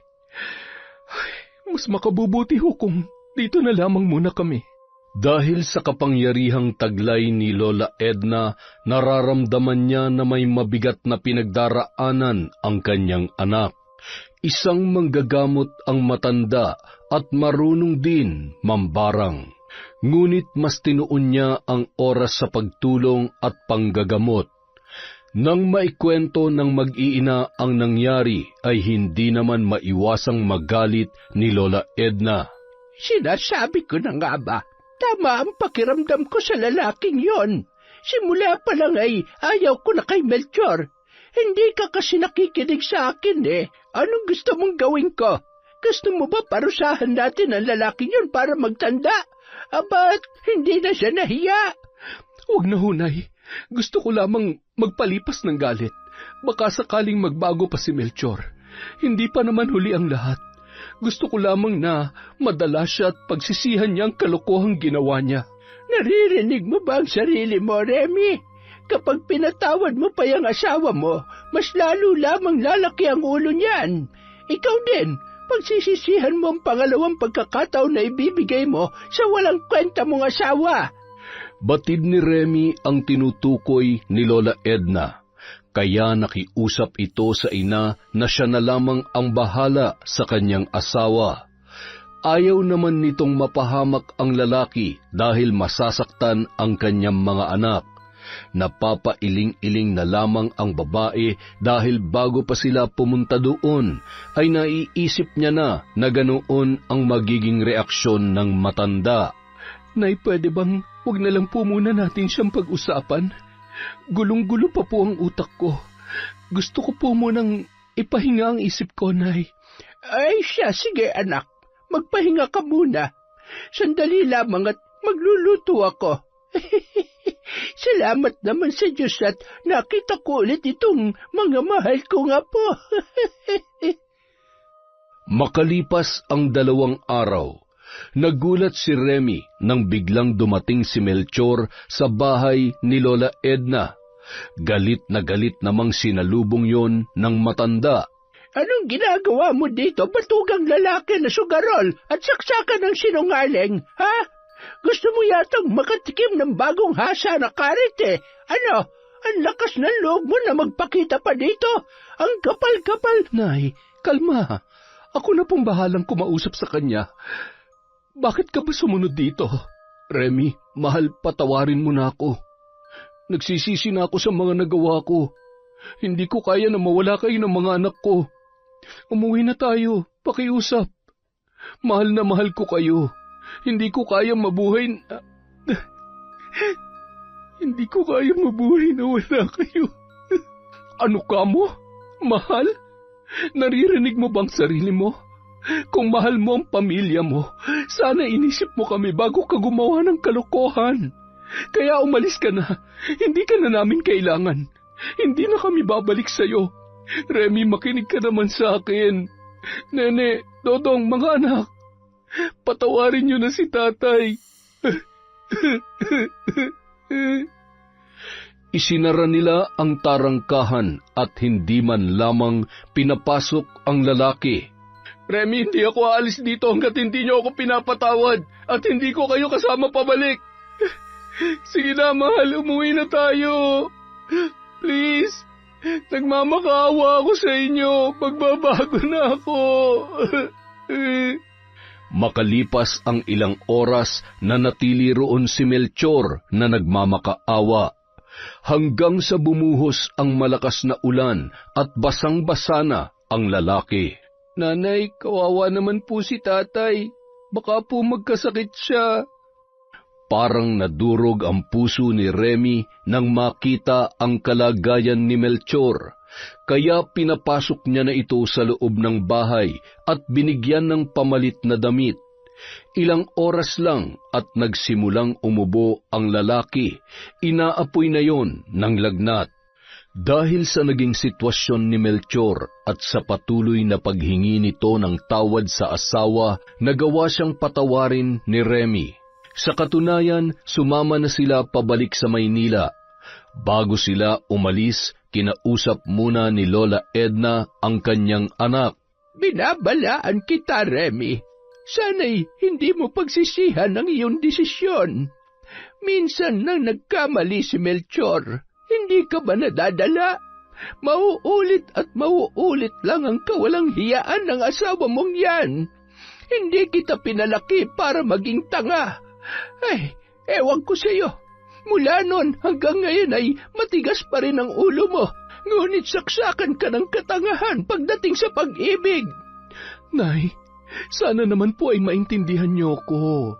Mas makabubuti ho kung dito na lamang muna kami. Dahil sa kapangyarihang taglay ni Lola Edna, nararamdaman niya na may mabigat na pinagdaraanan ang kanyang anak. Isang manggagamot ang matanda at marunong din mambarang. Ngunit mas tinuon niya ang oras sa pagtulong at panggagamot. Nang maikwento ng mag-iina ang nangyari ay hindi naman maiwasang magalit ni Lola Edna. Sinasabi ko na nga ba, tama ang pakiramdam ko sa lalaking yon. Simula pa lang ay ayaw ko na kay Melchor. Hindi ka kasi nakikinig sa akin eh. Anong gusto mong gawin ko? Gusto mo ba parusahan natin ang lalaking yon para magtanda? Abat, hindi na siya nahiya. Huwag na ho, Nay. Gusto ko lamang magpalipas ng galit. Baka sakaling magbago pa si Melchor. Hindi pa naman huli ang lahat. Gusto ko lamang na madala siya at pagsisihan niya ang kalokohang ginawa niya. Naririnig mo ba ang sarili mo, Remy? Kapag pinatawad mo pa yung asawa mo, mas lalo lamang lalaki ang ulo niyan. Ikaw din, pagsisisihan mo ang pangalawang pagkakataon na ibibigay mo sa walang kwenta mong asawa. Batid ni Remy ang tinutukoy ni Lola Edna, kaya nakiusap ito sa ina na siya na lamang ang bahala sa kanyang asawa. Ayaw naman nitong mapahamak ang lalaki dahil masasaktan ang kanyang mga anak. Napapailing-iling na lamang ang babae dahil bago pa sila pumunta doon ay naiisip niya na ganoon ang magiging reaksyon ng matanda. Nay, pwede bang huwag na lang po muna natin siyang pag-usapan? Gulong-gulo pa po ang utak ko. Gusto ko po munang ipahinga ang isip ko, Nay. Ay siya, sige anak. Magpahinga ka muna. Sandali lamang at magluluto ako. Salamat naman sa Diyos at nakita ko ulit itong mga mahal ko nga po. Makalipas ang 2 araw, nagulat si Remy nang biglang dumating si Melchor sa bahay ni Lola Edna. Galit namang sinalubong yon ng matanda. Anong ginagawa mo dito, batugang lalaki na sugarol at saksakan ng sinungaling, ha? Gusto mo yatang makatikim ng bagong hasa na karit eh. Ano? Ang lakas ng loob mo na magpakita pa dito. Ang kapal-kapal. Nay, kalma. Ako na pong bahalang kumausap sa kanya. Bakit ka ba sumunod dito? Remy, mahal, patawarin mo na ako. Nagsisisi na ako sa mga nagawa ko. Hindi ko kaya na mawala kayo ng mga anak ko. Umuwi na tayo, pakiusap. Mahal na mahal ko kayo. Hindi ko kaya mabuhay na wala kayo. Ano ka mo? Mahal? Naririnig mo bang sarili mo? Kung mahal mo ang pamilya mo, sana inisip mo kami bago ka gumawa ng kalokohan. Kaya umalis ka na. Hindi ka na namin kailangan. Hindi na kami babalik sa'yo. Remy, makinig ka naman sa akin. Nene, Dodong, mga anak, patawarin niyo na si tatay. Isinara nila ang tarangkahan at hindi man lamang pinapasok ang lalaki. Remy, hindi ako aalis dito hanggat hindi niyo ako pinapatawad at hindi ko kayo kasama pabalik. Sige na, mahal, umuwi na tayo. Please, nagmamakaawa ako sa inyo. Magbabago na ako. Makalipas ang ilang oras na natili roon si Melchor na nagmamakaawa, hanggang sa bumuhos ang malakas na ulan at basang-basa na ang lalaki. Nanay, kawawa naman po si tatay. Baka po magkasakit siya. Parang nadurog ang puso ni Remy nang makita ang kalagayan ni Melchor, kaya pinapasok niya na ito sa loob ng bahay at binigyan ng pamalit na damit. Ilang oras lang at nagsimulang umubo ang lalaki, inaapoy na yon ng lagnat. Dahil sa naging sitwasyon ni Melchor at sa patuloy na paghingi nito ng tawad sa asawa, nagawa siyang patawarin ni Remy. Sa katunayan, sumama na sila pabalik sa Maynila. Bago sila umalis, kinausap muna ni Lola Edna ang kanyang anak. Binabalaan kita, Remy. Sana'y hindi mo pagsisihan ang iyong desisyon. Minsan nang nagkamali si Melchor, hindi ka ba nadadala? Mauulit at mauulit lang ang kawalang hiyaan ng asawa mong yan. Hindi kita pinalaki para maging tanga. Ay, ewan ko sa iyo. Mula noon hanggang ngayon ay matigas pa rin ang ulo mo. Ngunit saksakan ka ng katangahan pagdating sa pag-ibig. Nay, sana naman po ay maintindihan niyo ko.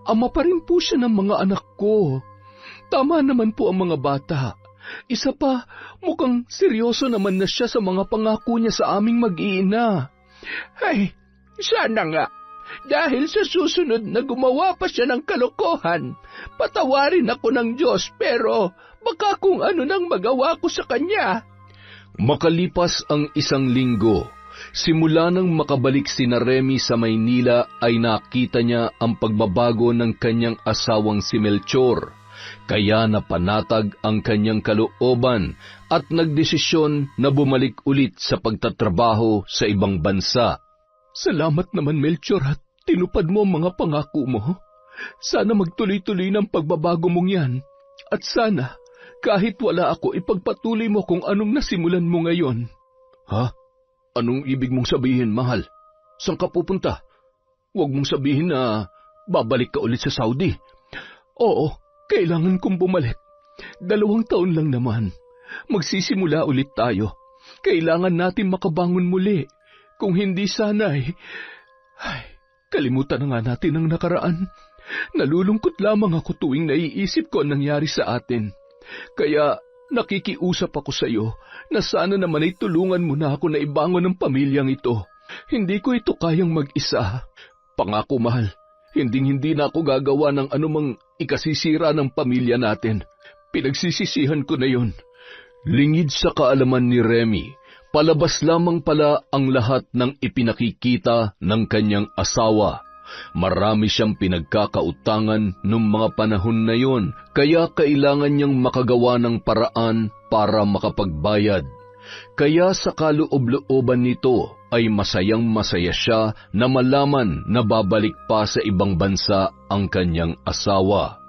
Ama pa rin po siya ng mga anak ko. Tama naman po ang mga bata. Isa pa, mukhang seryoso naman na siya sa mga pangako niya sa aming mag-iina. Ay, sana nga. Dahil sa susunod na gumawa pa siya ng kalokohan, patawarin ako ng Diyos, pero baka kung ano nang magawa ko sa kanya. Makalipas ang isang linggo, simula nang makabalik sina Remy sa Maynila ay nakita niya ang pagbabago ng kanyang asawang si Melchor. Kaya napanatag ang kanyang kalooban at nagdesisyon na bumalik ulit sa pagtatrabaho sa ibang bansa. Salamat naman, Melchor, at tinupad mo ang mga pangako mo. Sana magtuloy-tuloy ng pagbabago mong yan. At sana, kahit wala ako, ipagpatuloy mo kung anong nasimulan mo ngayon. Ha? Anong ibig mong sabihin, mahal? Saan ka pupunta? Huwag mong sabihin na babalik ka ulit sa Saudi. Oo, kailangan kong bumalik. 2 taon lang naman. Magsisimula ulit tayo. Kailangan natin makabangon muli. Kung hindi sana kalimutan na nga natin ang nakaraan. Nalulungkot lamang ako tuwing naiisip ko ang nangyari sa atin. Kaya nakikiusap ako sa iyo na sana naman ay tulungan mo na ako na ibangon ang pamilyang ito. Hindi ko ito kayang mag-isa. Pangako, mahal, hindi na ako gagawa ng anumang ikasisira ng pamilya natin. Pinagsisisihan ko na yon. Lingid sa kaalaman ni Remy, palabas lamang pala ang lahat ng ipinakikita ng kanyang asawa. Marami siyang pinagkakautangan noong mga panahon na yon, kaya kailangan niyang makagawa ng paraan para makapagbayad. Kaya sa kaloob-looban nito ay masayang-masaya siya na malaman na babalik pa sa ibang bansa ang kanyang asawa.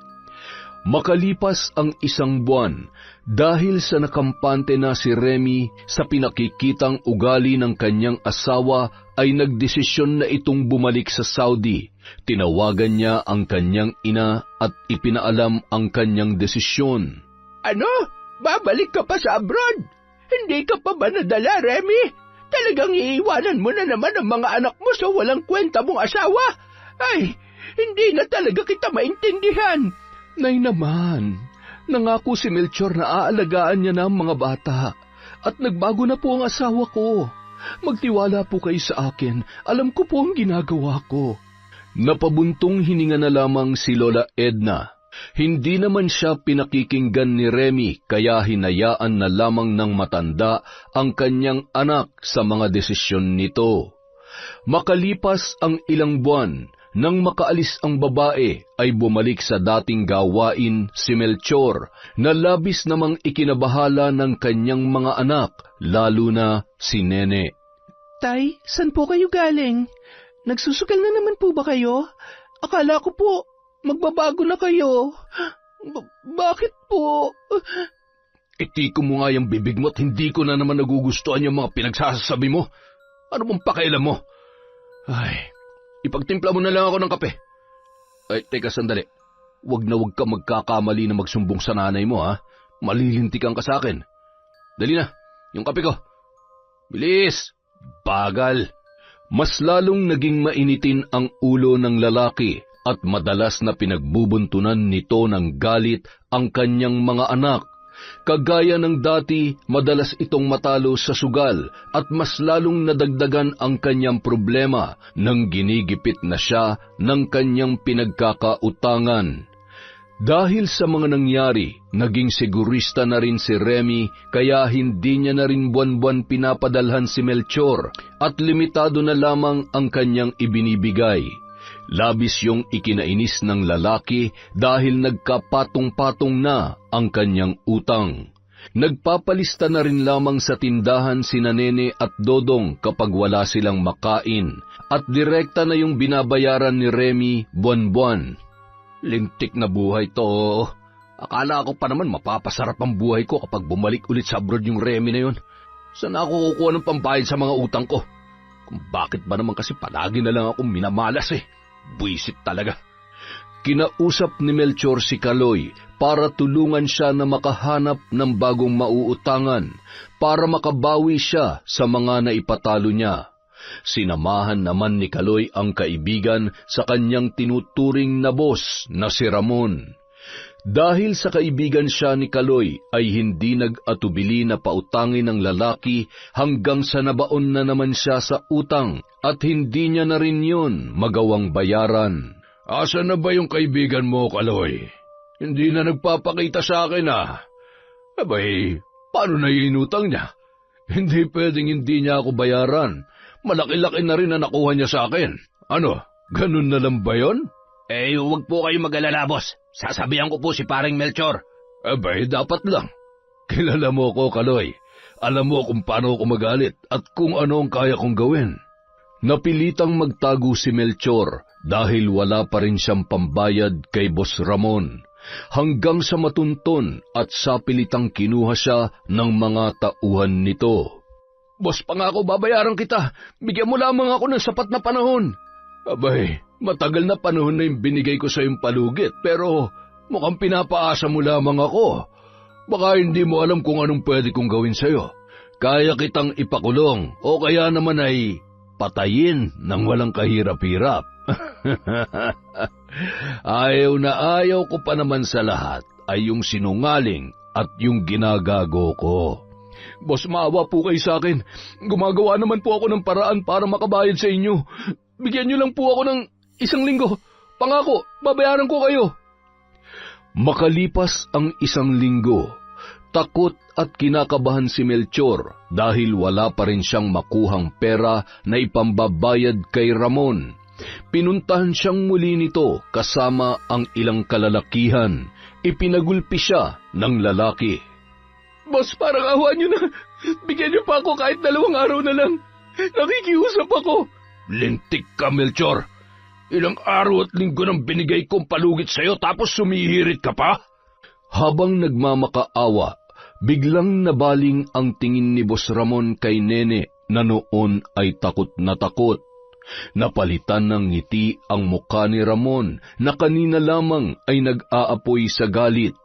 Makalipas ang 1 buwan, dahil sa nakampante na si Remy sa pinakikitang ugali ng kanyang asawa, ay nagdesisyon na itong bumalik sa Saudi. Tinawagan niya ang kanyang ina at ipinaalam ang kanyang desisyon. Ano? Babalik ka pa sa abroad? Hindi ka pa ba nadala, Remy? Talagang iiwanan mo na naman ang mga anak mo sa walang kwenta mong asawa? Ay, hindi na talaga kita maintindihan. Nay naman, nangako si Melchor na aalagaan niya na ang mga bata at nagbago na po ang asawa ko. Magtiwala po kayo sa akin, alam ko po ang ginagawa ko. Napabuntong hininga na lamang si Lola Edna. Hindi naman siya pinakikinggan ni Remy kaya hinayaan na lamang ng matanda ang kanyang anak sa mga desisyon nito. Makalipas ang ilang buwan, nang makaalis ang babae, ay bumalik sa dating gawain si Melchor, na labis namang ikinabahala ng kanyang mga anak, lalo na si Nene. Tay, saan po kayo galing? Nagsusugal na naman po ba kayo? Akala ko po, magbabago na kayo. Bakit po? Itiko mo nga yung bibig mo at hindi ko na naman nagugustuhan yung mga pinagsasabi mo. Ano bang pakialam mo? Ay, ipagtimpla mo na lang ako ng kape. Ay, teka sandali. Huwag ka magkakamali na magsumbong sa nanay mo, ha? Malilintikan ka sa akin. Dali na, yung kape ko. Bilis! Bagal! Mas lalong naging mainitin ang ulo ng lalaki at madalas na pinagbubuntunan nito ng galit ang kanyang mga anak. Kagaya ng dati, madalas itong matalo sa sugal at mas lalong nadagdagan ang kanyang problema nang ginigipit na siya ng kanyang pinagkakautangan. Dahil sa mga nangyari, naging sigurista na rin si Remy kaya hindi niya na rin buwan-buwan pinapadalhan si Melchor at limitado na lamang ang kanyang ibinibigay. Labis yung ikinainis ng lalaki dahil nagkapatong-patong na ang kanyang utang. Nagpapalista na rin lamang sa tindahan sina Nene at Dodong kapag wala silang makain at direkta na yung binabayaran ni Remy buwan-buwan. Lintik na buhay to. Akala ko pa naman mapapasarap ang buhay ko kapag bumalik ulit sa abroad yung Remy na yun. Saan ako kukuha ng pambayad sa mga utang ko? Kung bakit ba naman kasi palagi na lang akong minamalas eh. Buisit talaga. Kinausap ni Melchor si Kaloy para tulungan siya na makahanap ng bagong mauutangan para makabawi siya sa mga naipatalo niya. Sinamahan naman ni Kaloy ang kaibigan sa kanyang tinuturing na boss na si Ramon. Dahil sa kaibigan siya ni Kaloy ay hindi nag-atubili na pautangin ng lalaki hanggang sa nabaon na naman siya sa utang at hindi niya na rin yun magawang bayaran. Asa na ba yung kaibigan mo, Kaloy? Hindi na nagpapakita sa akin Abay, paano na yung inutang niya? Hindi pwedeng hindi niya ako bayaran. Malaki-laki na rin na nakuha niya sa akin. Ano, ganun na lang ba yun? Huwag po kayo mag-alala, boss. Sasabihan ko po si paring Melchor. Abay, dapat lang. Kilala mo ko, Kaloy. Alam mo kung paano ako magalit at kung ano ang kaya kong gawin. Napilitang magtago si Melchor dahil wala pa rin siyang pambayad kay Boss Ramon. Hanggang sa matunton at sapilitang kinuha siya ng mga tauhan nito. Boss, pangako babayaran kita. Bigyan mo lamang ako ng sapat na panahon. Abay, matagal na panahon na yung binigay ko sa iyong palugit, pero mukhang pinapaasa mo lamang ako. Baka hindi mo alam kung anong pwede kong gawin sa'yo. Kaya kitang ipakulong o kaya naman ay patayin ng walang kahirap-hirap. Ayaw ko pa naman sa lahat ay yung sinungaling at yung ginagago ko. Boss, maawa po kayo sa akin. Gumagawa naman po ako ng paraan para makabayad sa inyo. Bigyan niyo lang po ako ng 1 linggo. Pangako, babayaran ko kayo. Makalipas ang 1 linggo, takot at kinakabahan si Melchor dahil wala pa rin siyang makuhang pera na ipambabayad kay Ramon. Pinuntahan siyang muli nito kasama ang ilang kalalakihan. Ipinagulpi siya ng lalaki. Boss, parang awa niyo na. Bigyan niyo pa ako kahit 2 araw na lang. Nakikiusap ako. Lintik ka, Melchor. Ilang araw at linggo nang binigay kong palugit sa'yo tapos sumihirit ka pa? Habang nagmamakaawa, biglang nabaling ang tingin ni Boss Ramon kay Nene na noon ay takot na takot. Napalitan ng ngiti ang mukha ni Ramon na kanina lamang ay nag-aapoy sa galit.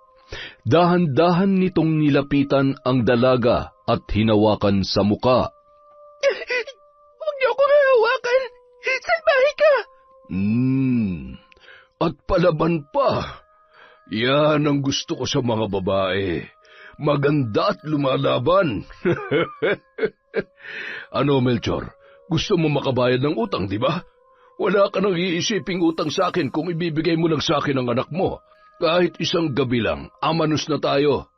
Dahan-dahan nitong nilapitan ang dalaga at hinawakan sa muka. Huwag niyo akong hawakan! Salbahe ka! At palaban pa. Yan ang gusto ko sa mga babae. Maganda at lumalaban. Ano, Melchor? Gusto mo makabayad ng utang, di ba? Wala ka nang iisiping utang sa akin kung ibibigay mo lang sa akin ang anak mo. Kahit 1 gabi lang, amanos na tayo.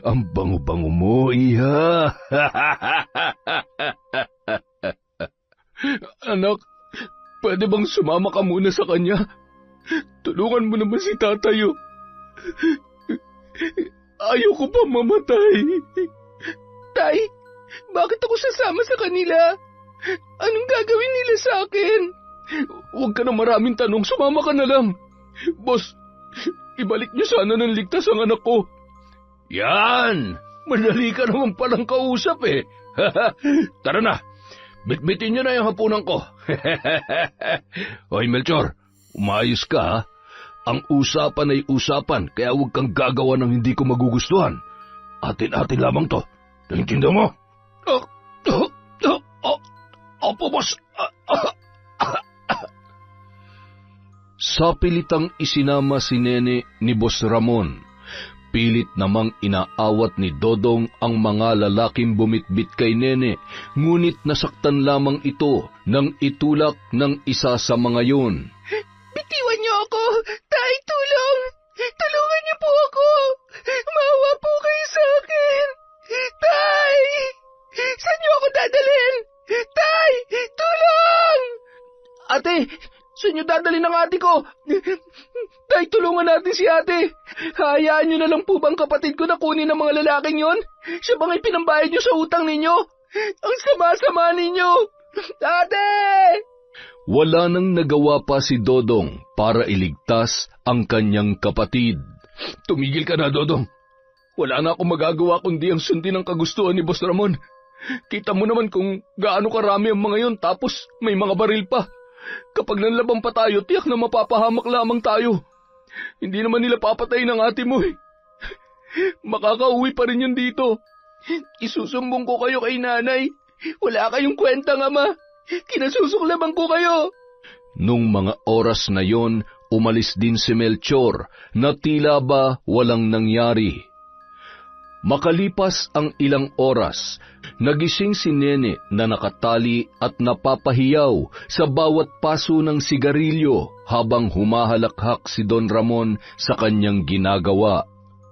Ang bango-bango mo, iha. Anak, pwede bang sumama ka muna sa kanya? Tulungan mo naman si tatayo. Ayoko pa mamatay. Tay, bakit ako sasama sa kanila? Anong gagawin nila sa akin? Huwag ka na maraming tanong, sumama ka na lang. Boss, ibalik niyo sana ng ligtas ang anak ko. Yan! Madali ka naman palang kausap eh. Tara na, bitbitin niyo na yung hapunan ko. Hoy Melchor, umayos ka ha. Ang usapan ay usapan, kaya huwag kang gagawa ng hindi ko magugustuhan. Atin-atin lamang to. Naintindihan mo? Opo, boss. Sa pilitang isinama si Nene ni Boss Ramon. Pilit namang inaawat ni Dodong ang mga lalaking bumitbit kay Nene, ngunit nasaktan lamang ito nang itulak ng isa sa mga yun. Bitiwan niyo ako! Tay, tulong! Tulungan niyo po ako! Maawa po kayo sa akin! Tay! Saan niyo ako dadalhin? Tay! Tulong! Ate! Saan niyo dadalhin ang ate ko? Tay, tulungan natin si ate! Hayaan niyo na lang po bang kapatid ko na kunin ang mga lalaking yon? Siya bang ipinambayad niyo sa utang ninyo? Ang sama-sama ninyo! Ate! Wala nang nagawa pa si Dodong para iligtas ang kanyang kapatid. Tumigil ka na, Dodong. Wala na akong magagawa kundi ang sundin ang kagustuhan ni Boss Ramon. Kita mo naman kung gaano karami ang mga yon, tapos may mga baril pa. Kapag nanlaban pa tayo, tiyak na mapapahamak lamang tayo. Hindi naman nila papatayin ang ate mo eh. Makakauwi pa rin yun dito. Isusumbong ko kayo kay nanay. Wala kayong kwentang ama. Kinasusuklaban ko kayo. Nung mga oras na yon, umalis din si Melchor na tila ba walang nangyari. Makalipas ang ilang oras, nagising si Nene na nakatali at napapahiyaw sa bawat paso ng sigarilyo habang humahalakhak si Don Ramon sa kanyang ginagawa.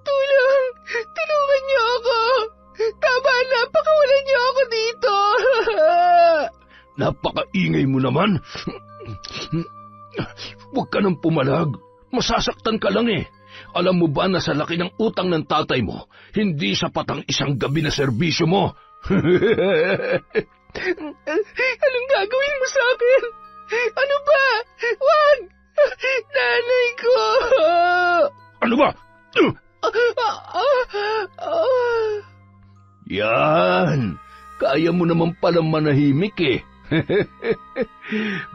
Tulong! Tulungan niyo ako! Tama na, pakawalan niyo ako dito! Napakaingay mo naman. Huwag ka nang pumalag. Masasaktan ka lang eh. Alam mo ba na sa laki ng utang ng tatay mo, hindi sapat ang isang gabi na serbisyo mo? Anong gagawin mo sa akin? Ano ba? Wag! Nanay ko! Ano ba? Yan! Kaya mo naman palang manahimik eh.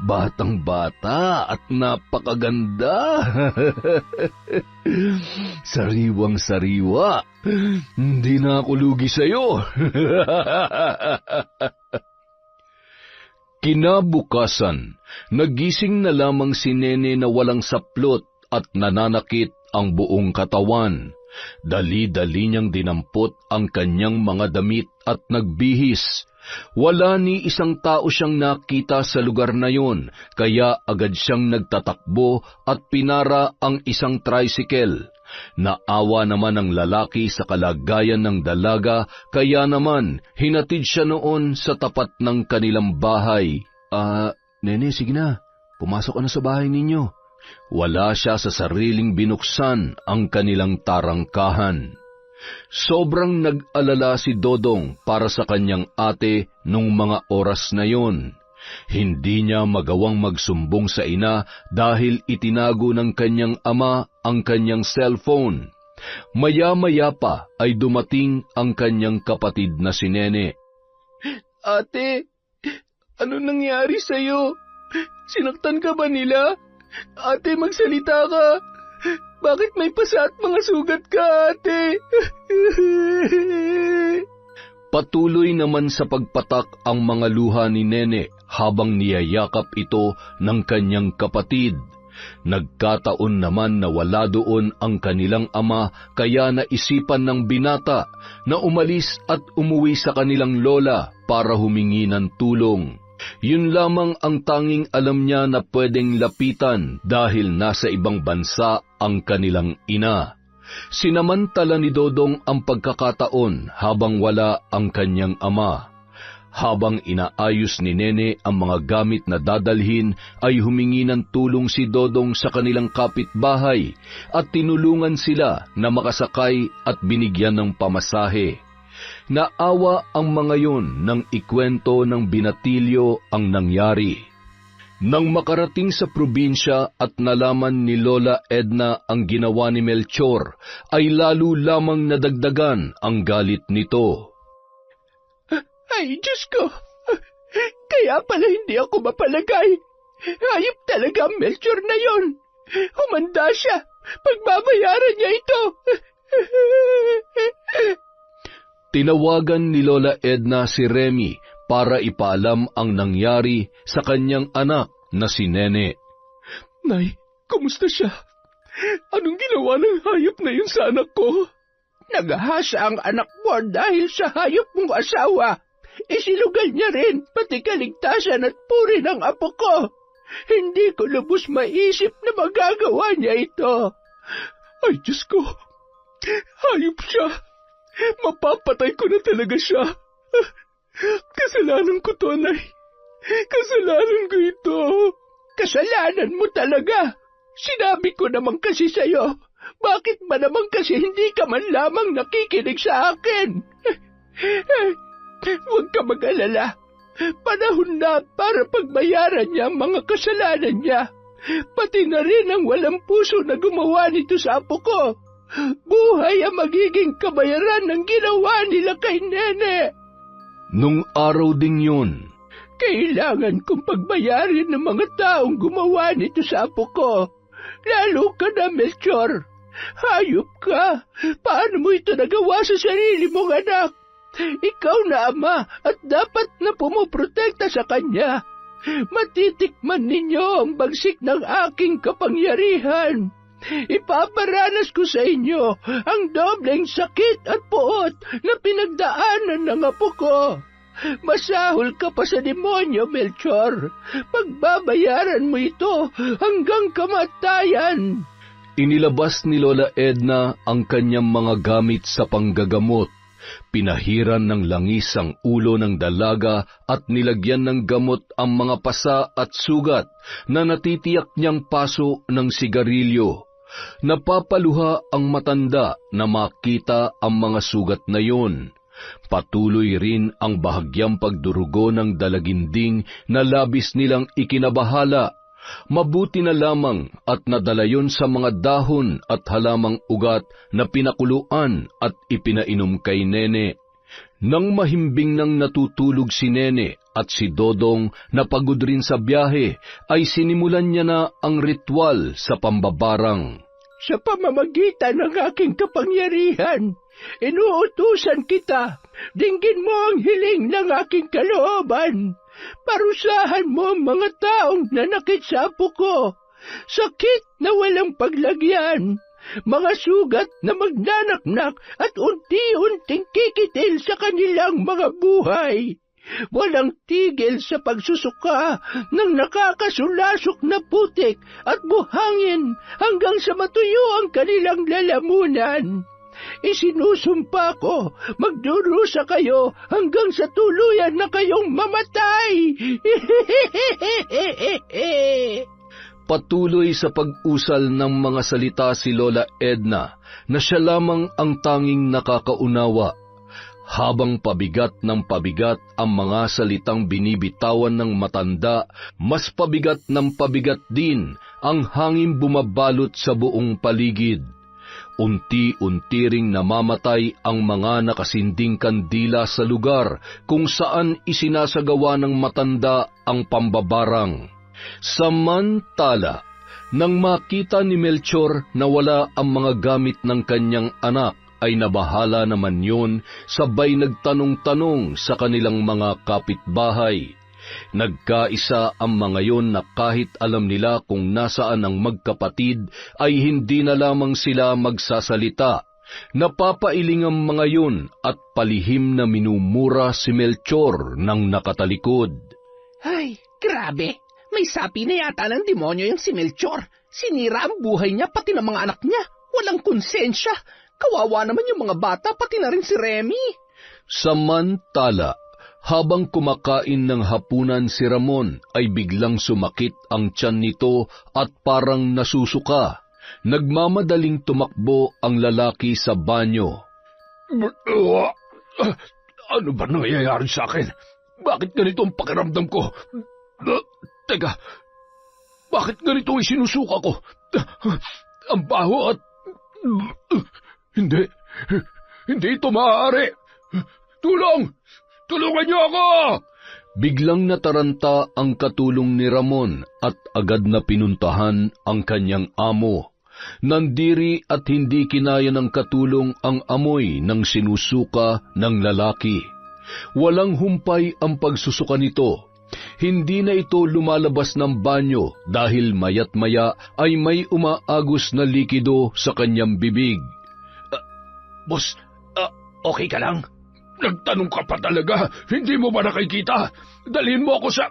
Batang-bata at napakaganda. Sariwang-sariwa. Hindi na ako lugi sa'yo. Kinabukasan, nagising na lamang si Nene na walang saplot at nananakit ang buong katawan. Dali-dali niyang dinampot ang kanyang mga damit at nagbihis. Wala ni isang tao siyang nakita sa lugar na yun, kaya agad siyang nagtatakbo at pinara ang isang tricycle. Naawa naman ang lalaki sa kalagayan ng dalaga, kaya naman hinatid siya noon sa tapat ng kanilang bahay. Nene, sige na, pumasok ka na sa bahay ninyo. Wala siya sa sariling binuksan ang kanilang tarangkahan. Sobrang nag-alala si Dodong para sa kanyang ate nung mga oras na yon. Hindi niya magawang magsumbong sa ina dahil itinago ng kanyang ama ang kanyang cellphone. Maya-maya pa ay dumating ang kanyang kapatid na si Nene. Ate, ano nangyari sa'yo? Sinaktan ka ba nila? Ate, magsalita ka. Bakit may pasa at mga sugat ka, ate? Patuloy naman sa pagpatak ang mga luha ni Nene habang niyayakap ito ng kanyang kapatid. Nagkataon naman na wala doon ang kanilang ama, kaya naisipan ng binata na umalis at umuwi sa kanilang lola para humingi ng tulong. Yun lamang ang tanging alam niya na pwedeng lapitan dahil nasa ibang bansa ang kanilang ina. Sinamantala ni Dodong ang pagkakataon habang wala ang kanyang ama. Habang inaayos ni Nene ang mga gamit na dadalhin, ay humingi ng tulong si Dodong sa kanilang kapitbahay at tinulungan sila na makasakay at binigyan ng pamasahe. Naawa ang mga yun nang ikwento ng binatilyo ang nangyari. Nang makarating sa probinsya at nalaman ni Lola Edna ang ginawa ni Melchor, ay lalo lamang nadagdagan ang galit nito. Ay, Diyos ko! Kaya pala hindi ako mapalagay. Hayop talaga ang Melchor na yon. Humanda siya. Pagbabayaran niya ito. Tinawagan ni Lola Edna si Remy para ipaalam ang nangyari sa kanyang anak na si Nene. Nay, kumusta siya? Anong ginawa ng hayop na yun sa anak ko? Nagahasa ang anak mo dahil sa hayop mong asawa. Isilugal niya rin pati kaligtasan at puri ng apo ko. Hindi ko lubos maisip na magagawa niya ito. Ay, Diyos ko! Hayop siya! Mapapatay ko na talaga siya! Kasalanan ko to, Nay. Kasalanan ko ito. Kasalanan mo talaga. Sinabi ko naman kasi sa'yo. Bakit ba naman kasi hindi ka man lamang nakikinig sa akin? Huwag ka mag-alala. Panahon na para pagbayaran niya ang mga kasalanan niya. Pati na rin ang walang puso na gumawa nito sa apo ko. Buhay ang magiging kabayaran ng ginawa nila kay Nene. Nung araw ding yun, kailangan kong pagbayarin ng mga taong gumawa nito sa apo ko. Lalo ka na, Melchor. Hayop ka. Paano mo ito nagawa sa sarili mong anak? Ikaw na ama at dapat na pumoprotekta sa kanya. Matitikman ninyo ang bagsik ng aking kapangyarihan. Ipaparanas ko sa inyo ang dobleng sakit at puot na pinagdaanan ng apo ko. Masahol ka pa sa demonyo, Melchor. Pagbabayaran mo ito hanggang kamatayan. inilabas ni Lola Edna ang kanyang mga gamit sa panggagamot. Pinahiran ng langis ang ulo ng dalaga at nilagyan ng gamot ang mga pasa at sugat na natitiyak niyang paso ng sigarilyo. Napapaluha ang matanda na makita ang mga sugat na yon. Patuloy rin ang bahagyang pagdurugo ng dalaginding na labis nilang ikinabahala. Mabuti na lamang at nadala yon sa mga dahon at halamang ugat na pinakuluan at ipinainom kay Nene. Nang mahimbing nang natutulog si Nene at si Dodong na pagod rin sa biyahe, ay sinimulan niya na ang ritual sa pambabarang. Sa pamamagitan ng aking kapangyarihan, inuutusan kita, dinggin mo ang hiling ng aking kalooban. Parusahan mo ang mga taong nanakit sa apo ko, sakit na walang paglagyan, mga sugat na magnanaknak at unti-unting kikitil sa kanilang mga buhay. Walang tigil sa pagsusuka ng nakakasulasok na putik at buhangin hanggang sa matuyo ang kanilang lalamunan. Isinusumpa ko, magdurusa kayo hanggang sa tuluyan na kayong mamatay. Patuloy sa pag-usal ng mga salita si Lola Edna na siya lamang ang tanging nakakaunawa. Habang pabigat ng pabigat ang mga salitang binibitawan ng matanda, mas pabigat ng pabigat din ang hangin bumabalot sa buong paligid. Unti-unti ring namamatay ang mga nakasinding kandila sa lugar kung saan isinasagawa ng matanda ang pambabarang. Samantala, nang makita ni Melchor na wala ang mga gamit ng kanyang anak, ay nabahala naman yun, sabay nagtanong-tanong sa kanilang mga kapitbahay. Nagkaisa ang mga yon na kahit alam nila kung nasaan ang magkapatid, ay hindi na lamang sila magsasalita. Napapailing ang mga yon at palihim na minumura si Melchor ng nakatalikod. Ay, grabe! May sapi na yata ng demonyo yung si Melchor. Sinira ang buhay niya pati ng mga anak niya. Walang konsensya. Kawawa naman yung mga bata pati na rin si Remy. Samantala, Habang kumakain ng hapunan si Ramon ay biglang sumakit ang tiyan nito at parang nasusuka. Nagmamadaling tumakbo ang lalaki sa banyo. Ano ba nangyayari sa akin? Bakit ganito ang pakiramdam ko? Teka, bakit ganito ang isinusuka ko? Ang baho at... Hindi ito maaari. Tulong! Tulungan niyo ako! Biglang nataranta ang katulong ni Ramon at agad na pinuntahan ang kanyang amo. Nandiri at hindi kinaya ng katulong ang amoy ng sinusuka ng lalaki. Walang humpay ang pagsusuka nito. Hindi na ito lumalabas ng banyo dahil mayat maya ay may umaagos na likido sa kanyang bibig. Boss, okay ka lang? Nagtanong ka pa talaga, hindi mo ba nakikita? Dalhin mo ako sa...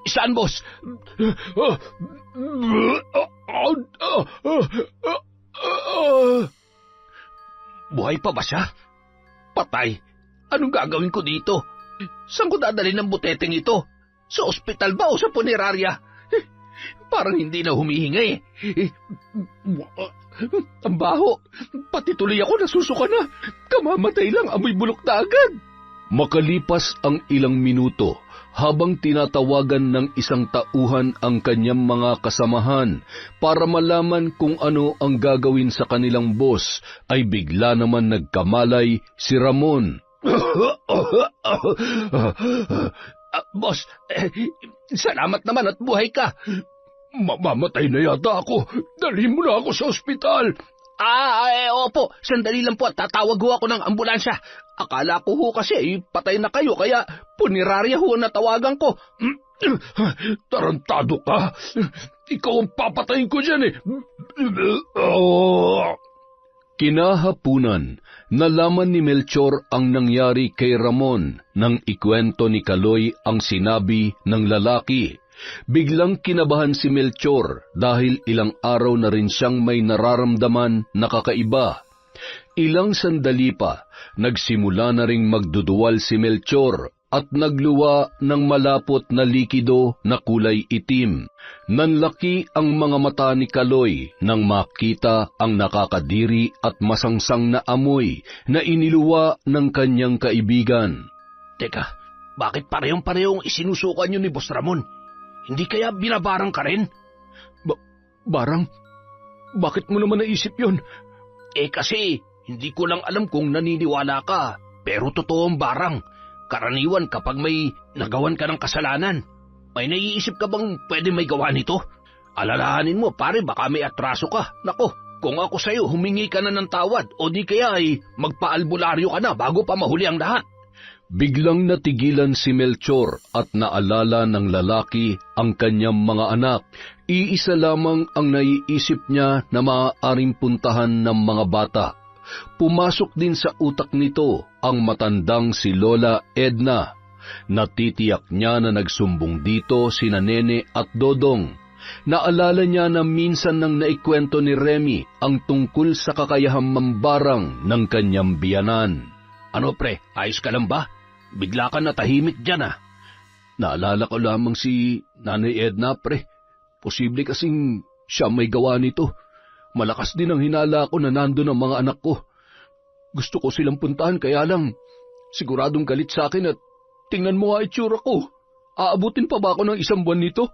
Saan, boss? Buhay pa ba siya? Patay. Anong gagawin ko dito? Saan ko dadalhin ng buteteng ito? Sa ospital ba o sa punerarya? Parang hindi na humihinga eh. Ang baho. Pati tuloy ako nasusuka na. Kamamatay lang, amoy bulok na agad. Makalipas ang ilang minuto, habang tinatawagan ng isang tauhan ang kanyang mga kasamahan para malaman kung ano ang gagawin sa kanilang boss, ay bigla naman nagkamalay si Ramon. Boss, salamat naman at buhay ka. Mamamatay na yata ako. Dalhin mo na ako sa ospital. Opo. Sandali lang po at tatawag ho ako ng ambulansya. Akala ko ho kasi patay na kayo kaya punerarya ho na tawagan ko. Tarantado ka. Ikaw ang papatayin ko dyan eh. Kinahapunan, nalaman ni Melchor ang nangyari kay Ramon nang ikwento ni Kaloy ang sinabi ng lalaki. Biglang kinabahan si Melchor dahil ilang araw na rin siyang may nararamdaman na kakaiba. Ilang sandali pa, nagsimula na ring magduduwal si Melchor at nagluwa ng malapot na likido na kulay itim. Nanlaki ang mga mata ni Kaloy nang makita ang nakakadiri at masangsang na amoy na iniluwa ng kanyang kaibigan. Teka, bakit parehong-parehong isinusukan niyo ni Boss Ramon? Hindi kaya binabarang ka rin? Barang? Bakit mo naman naisip yon? Kasi hindi ko lang alam kung naniniwala ka, pero totoong barang. Karaniwan kapag may nagawan ka ng kasalanan. May naiisip ka bang pwede may gawa nito? Alalahanin mo pare, baka may atraso ka. Nako, kung ako sa'yo humingi ka na ng tawad o di kaya ay magpaalbularyo ka na bago pa mahuli ang lahat. Biglang natigilan si Melchor at naalala ng lalaki ang kanyang mga anak. Iisa lamang ang naiisip niya na maaaring puntahan ng mga bata. Pumasok din sa utak nito ang matandang si Lola Edna. Natitiyak niya na nagsumbong dito sina Nene at Dodong. Naalala niya na minsan nang naikwento ni Remy ang tungkol sa kakayahang mambarang ng kanyang biyanan. Ano pre, ayos ka lang ba? Bigla ka natahimik dyan ah. Naalala ko lamang si Nanay Edna pre. Posible kasing siya may gawa nito. Malakas din ang hinala ko na nandun ang mga anak ko. Gusto ko silang puntahan kaya lang siguradong galit sa akin at tingnan mo nga itsura ko. Aabutin pa ba ako ng 1 buwan nito?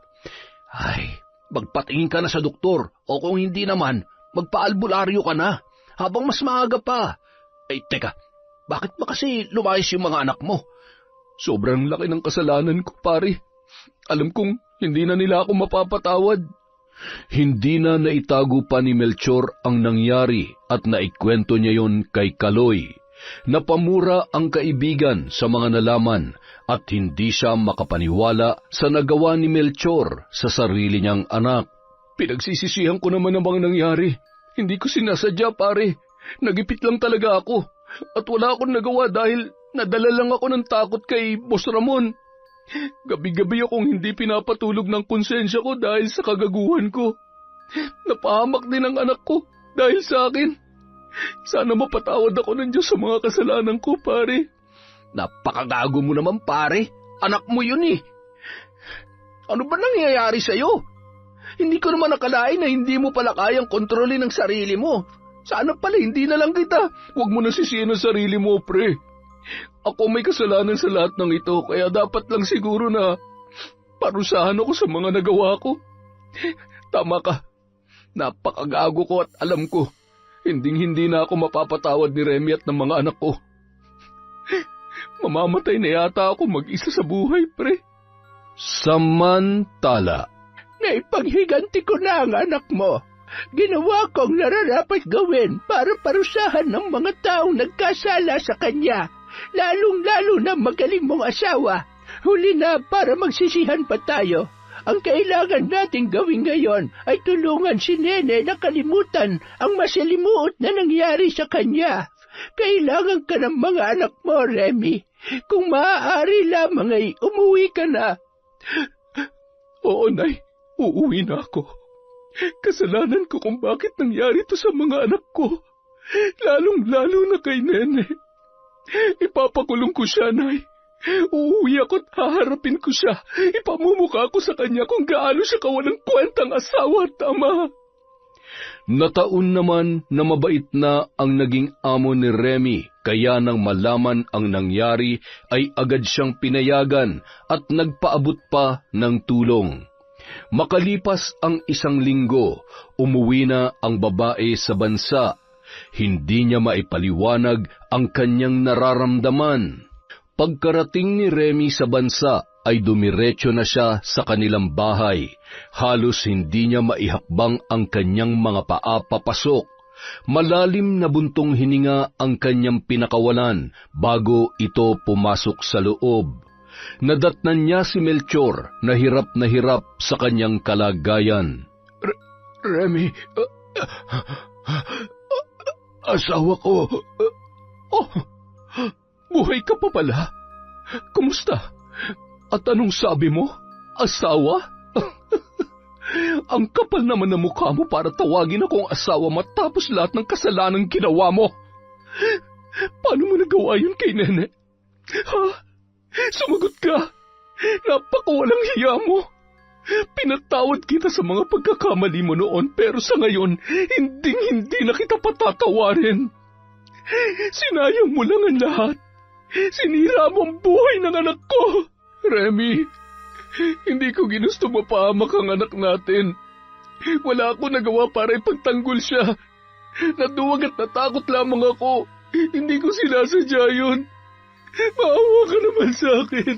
Ay, magpatingin ka na sa doktor o kung hindi naman, magpaalbularyo ka na habang mas maaga pa. Ay, teka, bakit ba kasi lumayas yung mga anak mo? Sobrang laki ng kasalanan ko, pare. Alam kong hindi na nila ako mapapatawad. Hindi na naitago pa ni Melchor ang nangyari at naikwento niya yon kay Kaloy. Napamura ang kaibigan sa mga nalaman at hindi siya makapaniwala sa nagawa ni Melchor sa sarili niyang anak. Pinagsisisihan ko naman ang mga nangyari. Hindi ko sinasadya, pare. Nagipit lang talaga ako. At wala akong nagawa dahil nadala lang ako ng takot kay Boss Ramon. Gabi-gabi akong hindi pinapatulog ng konsensya ko dahil sa kagaguhan ko. Napahamak din ang anak ko dahil sa akin. Sana mapatawad ako ng Diyos sa mga kasalanan ko, pare. Napakagago mo naman, pare. Anak mo yun eh. Ano ba nangyayari sa'yo? Hindi ko naman nakalain na hindi mo pala kayang kontrolin ang sarili mo. Sana pala hindi na lang kita. Huwag mo nasisiyan ang sarili mo, pre. Ako may kasalanan sa lahat ng ito, kaya dapat lang siguro na parusahan ako sa mga nagawa ko. Tama ka. Napakagago ko at alam ko, hindi na ako mapapatawad ni Remy at ng mga anak ko. Mamamatay na yata ako mag-isa sa buhay, pre. Samantala, Naipaghiganti ko na ang anak mo. Ginawa kong nararapat gawin para parusahan ng mga taong nagkasala sa kanya, lalong-lalo na magaling mong asawa. Huli na para magsisihan pa tayo. Ang kailangan nating gawin ngayon ay tulungan si Nene na kalimutan ang masalimuot na nangyari sa kanya. Kailangan ka ng mga anak mo, Remy. Kung maaari lamang ay umuwi ka na. Oo, Nay. Uuwi na ako. Kasalanan ko kung bakit nangyari to sa mga anak ko. Lalong-lalo na kay Nene. Ipapakulong ko siya, Nay. Uuwi ako at haharapin ko siya. Ipamumukha ko sa kanya kung gaano siya kawalang kwentang asawa at ama. nataon naman na mabait na ang naging amo ni Remy, kaya nang malaman ang nangyari ay agad siyang pinayagan at nagpaabot pa ng tulong. Makalipas ang 1 linggo, umuwi na ang babae sa bansa. Hindi niya maipaliwanag ang kanyang nararamdaman. Pagkarating ni Remy sa bansa, ay dumiretso na siya sa kanilang bahay. Halos hindi niya maihakbang ang kanyang mga paa papasok. Malalim na buntong hininga ang kanyang pinakawalan bago ito pumasok sa loob. Nadatnan niya si Melchor na hirap sa kanyang kalagayan. Remy, asawa ko. Buhay ka pa pala? Kumusta? At anong sabi mo? Asawa? Ang kapal naman ng mukha mo para tawagin akong asawa matapos lahat ng kasalanang ginawa mo. Paano mo nagawa yun kay Nene? Ha? Sumagot ka. Napakawalang hiya mo. Pinatawad kita sa mga pagkakamali mo noon, pero sa ngayon, hindi na kita patatawarin. Sinayang mo lang ang lahat. Sinira mo ang buhay ng anak ko. Remy, hindi ko ginusto mapahamak ang anak natin. Wala ako nagawa para ipagtanggol siya. Naduwag at natakot lamang ako. Hindi ko sinasadya yun. Maawa ka naman sa akin.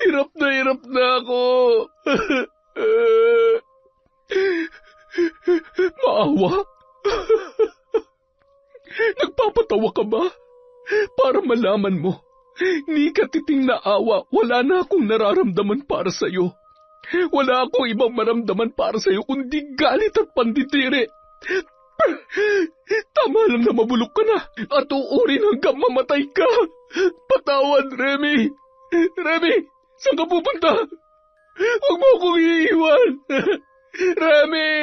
Hirap na ako. Maawa? Nagpapatawa ka ba? Para malaman mo, ni katiting na awa, wala na akong nararamdaman para sa'yo. Wala akong ibang maramdaman para sa'yo kundi galit at panditiri. Tama lang na mabulok ka na at uurin hanggang mamatay ka. Patawad, Remy. Remy, saan ka pupunta? Huwag mo akong iiwan. Remy!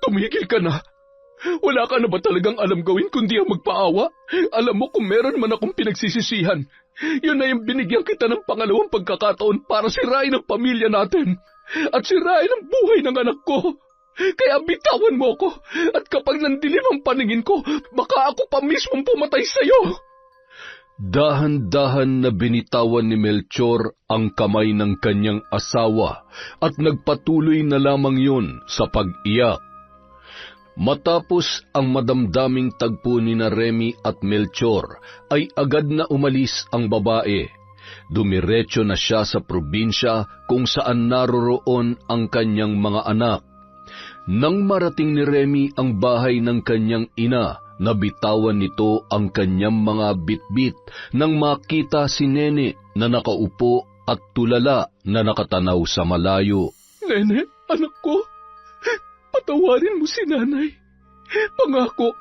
Tumigil ka na. Wala ka na ba talagang alam gawin kundi ang magpaawa? Alam mo kung meron man akong pinagsisisihan, yun na yung binigyan kita ng pangalawang pagkakataon para sirain ang pamilya natin at sirain ang buhay ng anak ko. Kaya bitawan mo ako at kapag nandilim ang paningin ko, baka ako pa mismong pumatay sa'yo. Dahan-dahan na binitawan ni Melchor ang kamay ng kanyang asawa at nagpatuloy na lamang yun sa pag-iyak. Matapos ang madamdaming tagpo ni na Remy at Melchor, ay agad na umalis ang babae. Dumiretso na siya sa probinsya kung saan naroroon ang kanyang mga anak. Nang marating ni Remy ang bahay ng kanyang ina, nabitawan nito ang kanyang mga bitbit nang makita si Nene na nakaupo at tulala na nakatanaw sa malayo. Nene, anak ko. Patawarin mo si nanay. Pangako,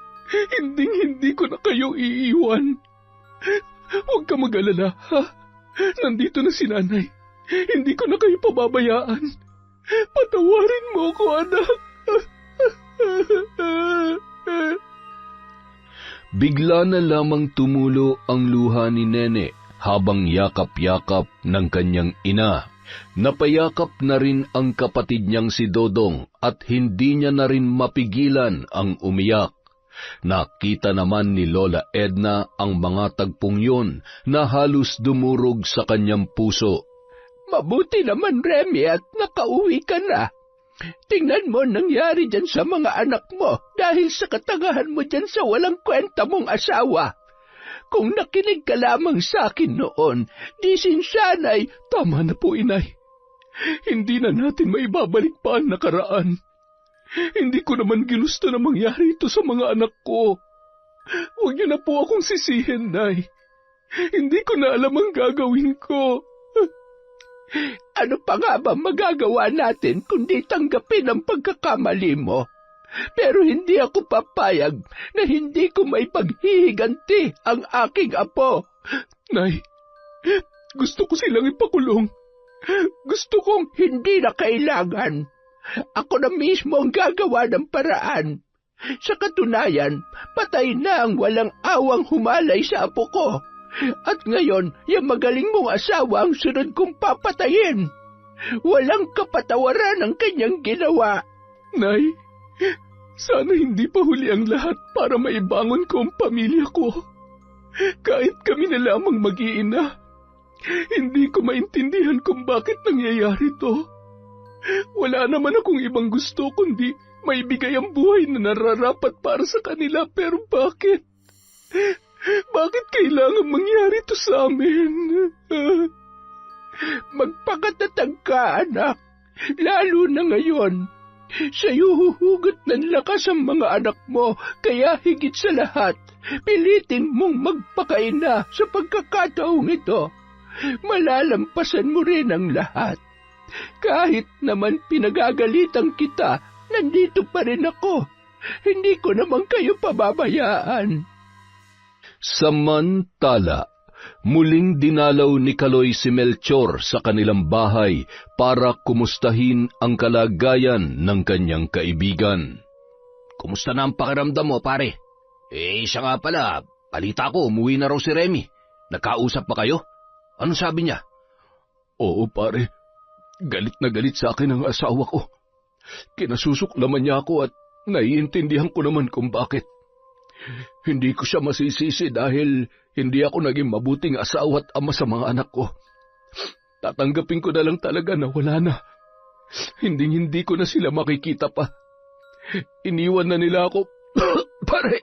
hindi ko na kayo iiwan. Huwag ka mag-alala, ha? Nandito na si nanay. Hindi ko na kayo pababayaan. Patawarin mo ko, anak. Bigla na lamang tumulo ang luha ni Nene habang yakap-yakap ng kanyang ina. Napayakap na rin ang kapatid niyang si Dodong at hindi niya na rin mapigilan ang umiyak. Nakita naman ni Lola Edna ang mga tagpong yun na halos dumurog sa kanyang puso. Mabuti naman, Remy, at nakauwi ka na. Tingnan mo nangyari dyan sa mga anak mo dahil sa katagahan mo dyan sa walang kwenta mong asawa. Kung nakinig ka lamang sa akin noon, di sinsanay. Tama na po, inay. Hindi na natin maibabalik pa ang nakaraan. Hindi ko naman ginusto na mangyari ito sa mga anak ko. Huwag niyo na po akong sisihin, Nay. Hindi ko na alam ang gagawin ko. Ano pa nga ba magagawa natin kundi tanggapin ang pagkakamali mo? Pero hindi ako papayag na hindi ko maipaghihiganti ang aking apo. Nay, gusto ko silang ipakulong. Gusto kong hindi na kailangan. Ako na mismo ang gagawa ng paraan. Sa katunayan, patay na ang walang awang humalay sa apo ko. At ngayon, yung magaling mong asawa ang sunod kong papatayin. Walang kapatawaran ang kanyang ginawa. Nay, sana hindi pa huli ang lahat para maibangon ko ang pamilya ko. Kahit kami na lamang mag-iina, hindi ko maintindihan kung bakit nangyayari to. Wala naman akong ibang gusto kundi maibigay ang buhay na nararapat para sa kanila, pero bakit? Bakit kailangan mangyari to sa amin? Magpakatatag ka, anak. Lalo na ngayon. Sa'yo huhugot ng lakas ang mga anak mo, kaya higit sa lahat, pilitin mong magpakaina sa pagkakataong ito. Malalampasan mo rin ang lahat. Kahit naman pinagagalitan kita, nandito pa rin ako. Hindi ko naman kayo pababayaan. Samantala, muling dinalaw ni Kaloy si Melchor sa kanilang bahay para kumustahin ang kalagayan ng kanyang kaibigan. Kumusta na ang pakiramdam mo, pare? Siya nga pala, balita ko, umuwi na raw si Remy. Nagkausap ba kayo? Anong sabi niya? Oo, pare. Galit na galit sa akin ang asawa ko. Kinasusuklaman niya ako at naiintindihan ko naman kung bakit. Hindi ko siya masisisi dahil hindi ako naging mabuting asawa at ama sa mga anak ko. Tatanggapin ko na lang talaga na wala na. Hindi ko na sila makikita pa. Iniwan na nila ako. Pare!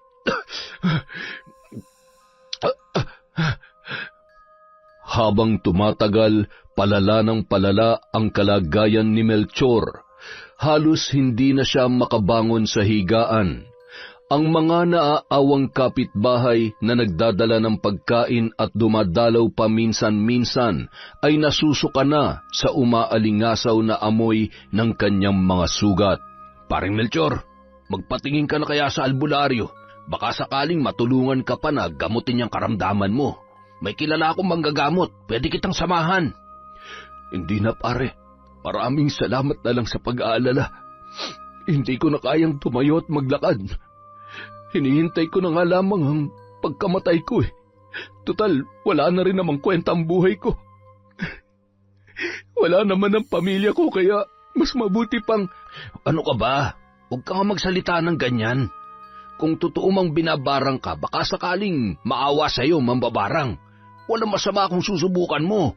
Habang tumatagal, palala ng palala ang kalagayan ni Melchor. Halos hindi na siya makabangon sa higaan. Ang mga naaawang kapitbahay na nagdadala ng pagkain at dumadalaw paminsan-minsan ay nasusuka na sa umaalingasaw na amoy ng kanyang mga sugat. Paring Melchor, magpatingin ka na kaya sa albularyo. Baka sakaling matulungan ka pa na gamutin yung karamdaman mo. May kilala akong manggagamot, pwede kitang samahan. Hindi na, pare. Maraming salamat na lang sa pag-aalala. Hindi ko na kayang tumayo at maglakad. Hinihintay ko na nga lamang ang pagkamatay ko eh. Tutal, wala na rin namang kwenta ang buhay ko. Wala naman ang pamilya ko kaya mas mabuti pang... Ano ka ba? Huwag ka nga magsalita ng ganyan. Kung totoo mang binabarang ka, baka sakaling maawa sa'yo, mambabarang. Walang masama kung susubukan mo.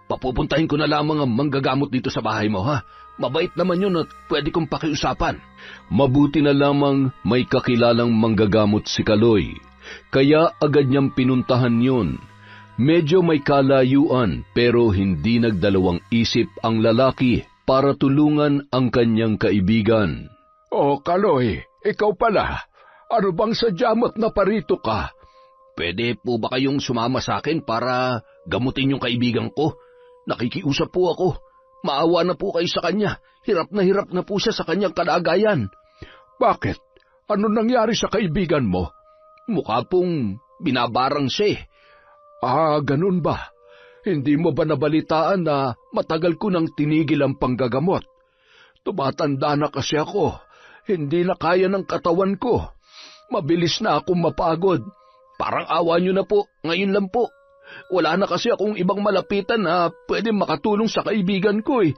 Papupuntahin ko na lamang ang manggagamot dito sa bahay mo, ha? Mabait naman yun at pwede kong pakiusapan. Mabuti na lamang may kakilalang manggagamot si Kaloy. Kaya agad niyang pinuntahan yun. Medyo may kalayuan pero hindi nagdalawang isip ang lalaki para tulungan ang kanyang kaibigan. Oh, Kaloy, ikaw pala. Ano bang sadya mo't naparito ka? Pwede po ba kayong sumama sa akin para gamutin yung kaibigan ko? Nakikiusap po ako. Maawa na po kayo sa kanya. Hirap na po siya sa kanyang kalagayan. Bakit? Ano nangyari sa kaibigan mo? Mukha pong binabarang siya eh. Ganun ba? Hindi mo ba nabalitaan na matagal ko nang tinigil ang panggagamot? Tumatanda na kasi ako Hindi na kaya ng katawan ko. Mabilis na akong mapagod. Parang awa niyo na po, ngayon lang po. Wala na kasi akong ibang malapitan na pwede makatulong sa kaibigan ko eh.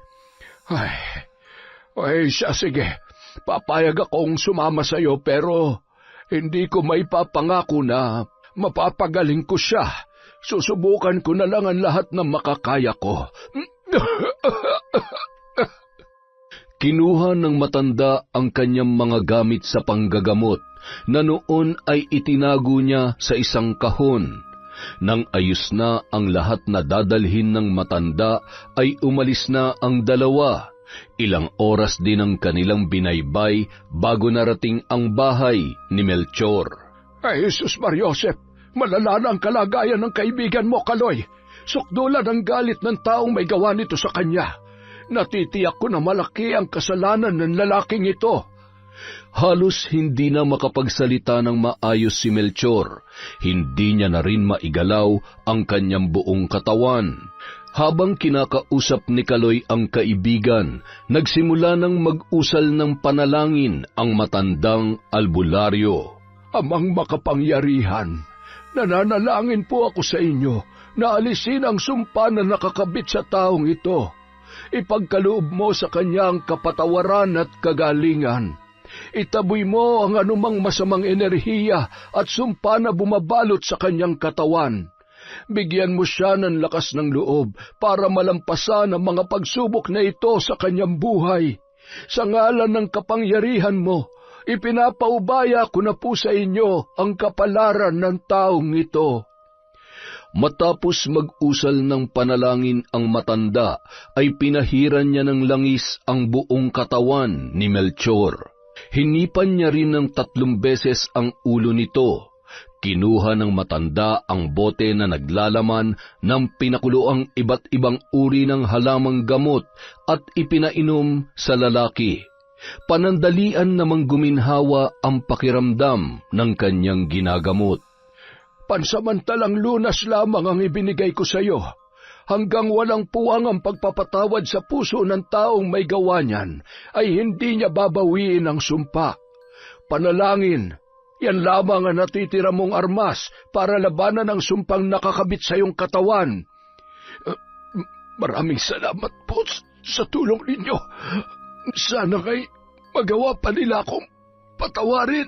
Ay, siya sige. Papayag akong sumama sa iyo pero hindi ko maipapangako na mapapagaling ko siya. Susubukan ko na lang ang lahat ng makakaya ko. Kinuha ng matanda ang kanyang mga gamit sa panggagamot na noon ay itinago niya sa isang kahon. Nang ayos na ang lahat na dadalhin ng matanda ay umalis na ang dalawa. Ilang oras din ang kanilang binaybay bago narating ang bahay ni Melchor. Ay, Jesus Mariosep, malala na ang kalagayan ng kaibigan mo, Kaloy. Sukdulan ang galit ng taong may gawa nito sa kanya. Natitiyak ko na malaki ang kasalanan ng lalaking ito. Halos hindi na makapagsalita ng maayos si Melchor. Hindi niya na rin maigalaw ang kanyang buong katawan. Habang kinakausap ni Kaloy ang kaibigan, nagsimula ng mag-usal ng panalangin ang matandang albularyo. Amang makapangyarihan, nananalangin po ako sa inyo na alisin ang sumpa na nakakabit sa taong ito. Ipagkaloob mo sa kanya ang kapatawaran at kagalingan. Itaboy mo ang anumang masamang enerhiya at sumpa na bumabalot sa kanyang katawan. Bigyan mo siya ng lakas ng loob para malampasan ang mga pagsubok na ito sa kanyang buhay. Sa ngalan ng kapangyarihan mo, ipinapaubaya ko na po sa inyo ang kapalaran ng taong ito. Matapos mag-usal ng panalangin ang matanda, ay pinahiran niya ng langis ang buong katawan ni Melchor. Hinipan niya rin ng 3 beses ang ulo nito. Kinuha ng matanda ang bote na naglalaman ng pinakuloang iba't ibang uri ng halamang gamot at ipinainom sa lalaki. Panandalian namang guminhawa ang pakiramdam ng kanyang ginagamot. Pansamantalang lunas lamang ang ibinigay ko sa iyo. Hanggang walang puwang ang pagpapatawad sa puso ng taong may gawa niyan, ay hindi niya babawiin ang sumpa. Panalangin, yan lamang ang natitira mong armas para labanan ang sumpang nakakabit sa iyong katawan. Maraming salamat po sa tulong ninyo. Sana kay magawa pa nila akong patawarin.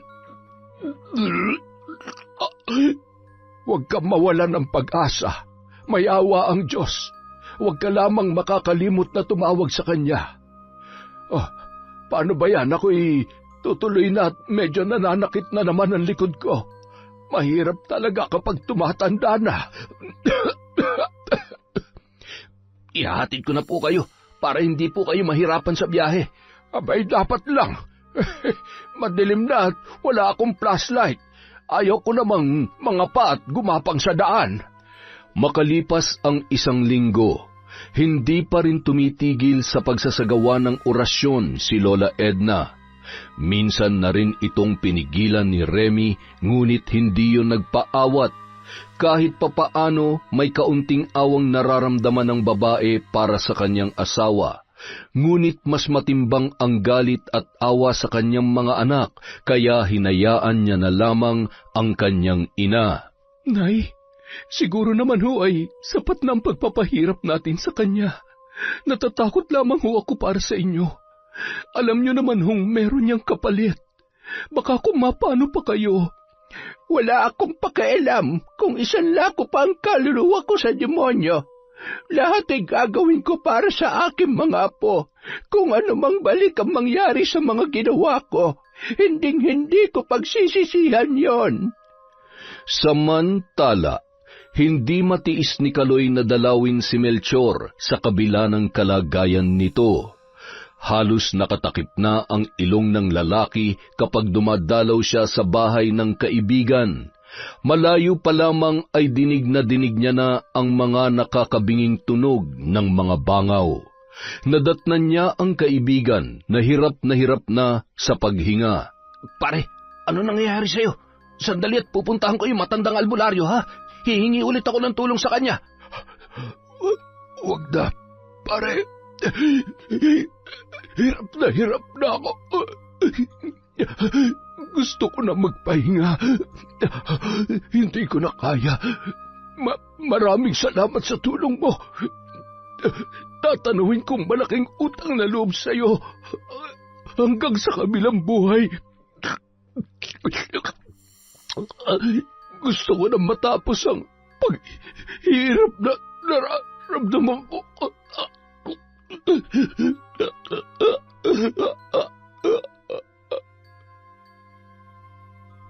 Huwag kang mawalan ng pag-asa. May awa ang Diyos. Huwag ka lamang makakalimot na tumawag sa Kanya. Paano ba yan? Ako'y tutuloy na at medyo nananakit na naman ang likod ko. Mahirap talaga kapag tumatanda na. Ihahatid ko na po kayo para hindi po kayo mahirapan sa biyahe. Abay, dapat lang. Madilim na at wala akong flashlight. Ayaw ko namang mangapa at gumapang sa daan. Makalipas ang 1 linggo, hindi pa rin tumitigil sa pagsasagawa ng orasyon si Lola Edna. Minsan na rin itong pinigilan ni Remy, ngunit hindi yun nagpaawat. Kahit papaano may kaunting awang nararamdaman ng babae para sa kanyang asawa. Ngunit mas matimbang ang galit at awa sa kanyang mga anak, kaya hinayaan niya na lamang ang kanyang ina. Nay, siguro naman ho ay sapat na ang pagpapahirap natin sa kanya. Natatakot lamang ho ako para sa inyo. Alam niyo naman hong meron niyang kapalit. Baka kung mapano pa kayo. Wala akong pakialam kung isanla ko pa ang kaluluwa ko sa demonyo. Lahat ay gagawin ko para sa aking mga apo. Kung ano mang balik ang mangyari sa mga ginawa ko, hinding-hindi ko pagsisisihan yon. Samantala, hindi matiis ni Kaloy na dalawin si Melchor sa kabila ng kalagayan nito. Halos nakatakip na ang ilong ng lalaki kapag dumadalaw siya sa bahay ng kaibigan. Malayo pa lamang ay dinig niya na ang mga nakakabinging tunog ng mga bangaw. Nadatnan niya ang kaibigan na hirap na sa paghinga. Pare, ano nangyayari sa'yo? Sandali at pupuntahan ko yung matandang albularyo, ha? Hihingi ulit ako ng tulong sa kanya. Huwag na, pare. Hirap na ako. Gusto ko na magpahinga. Hindi ko na kaya. Maraming salamat sa tulong mo. Tatanawin kong malaking utang na loob sa'yo hanggang sa kabilang buhay. Gusto ko na matapos ang paghihirap na nararamdaman ko.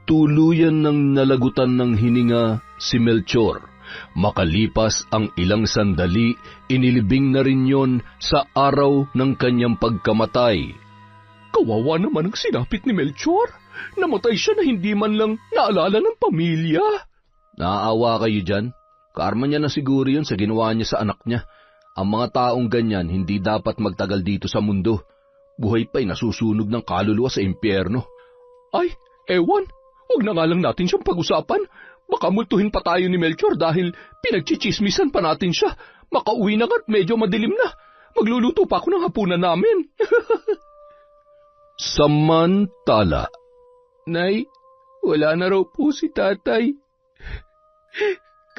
Tuluyan ng nalagutan ng hininga si Melchor. Makalipas ang ilang sandali, inilibing na rin yon sa araw ng kanyang pagkamatay. Kawawa naman ang sinapit ni Melchor. Namatay siya na hindi man lang naalala ng pamilya. Naaawa kayo dyan? Karma niya na siguro yun sa ginawa niya sa anak niya. Ang mga taong ganyan hindi dapat magtagal dito sa mundo. Buhay pa'y nasusunog ng kaluluwa sa impyerno. Ay, ewan. Huwag na nga lang natin siyang pag-usapan. Baka multuhin pa tayo ni Melchor dahil pinagchichismisan pa natin siya. Makauwi na nga't medyo madilim na. Magluluto pa ako ng hapunan namin. Samantala, Nay, wala na raw po si tatay.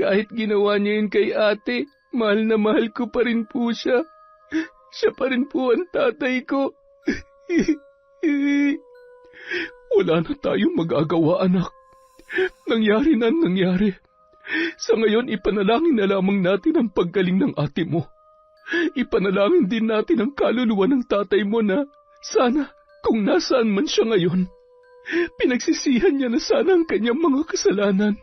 Kahit ginawa niya yun kay ate, mahal na mahal ko pa rin po siya. Siya pa rin po ang tatay ko. Wala na tayong magagawa, anak. Nangyari na nangyari. Sa ngayon, ipanalangin na lamang natin ang paggaling ng ate mo. Ipanalangin din natin ang kaluluwa ng tatay mo na sana kung nasaan man siya ngayon, pinagsisihan niya na sana ang kanyang mga kasalanan.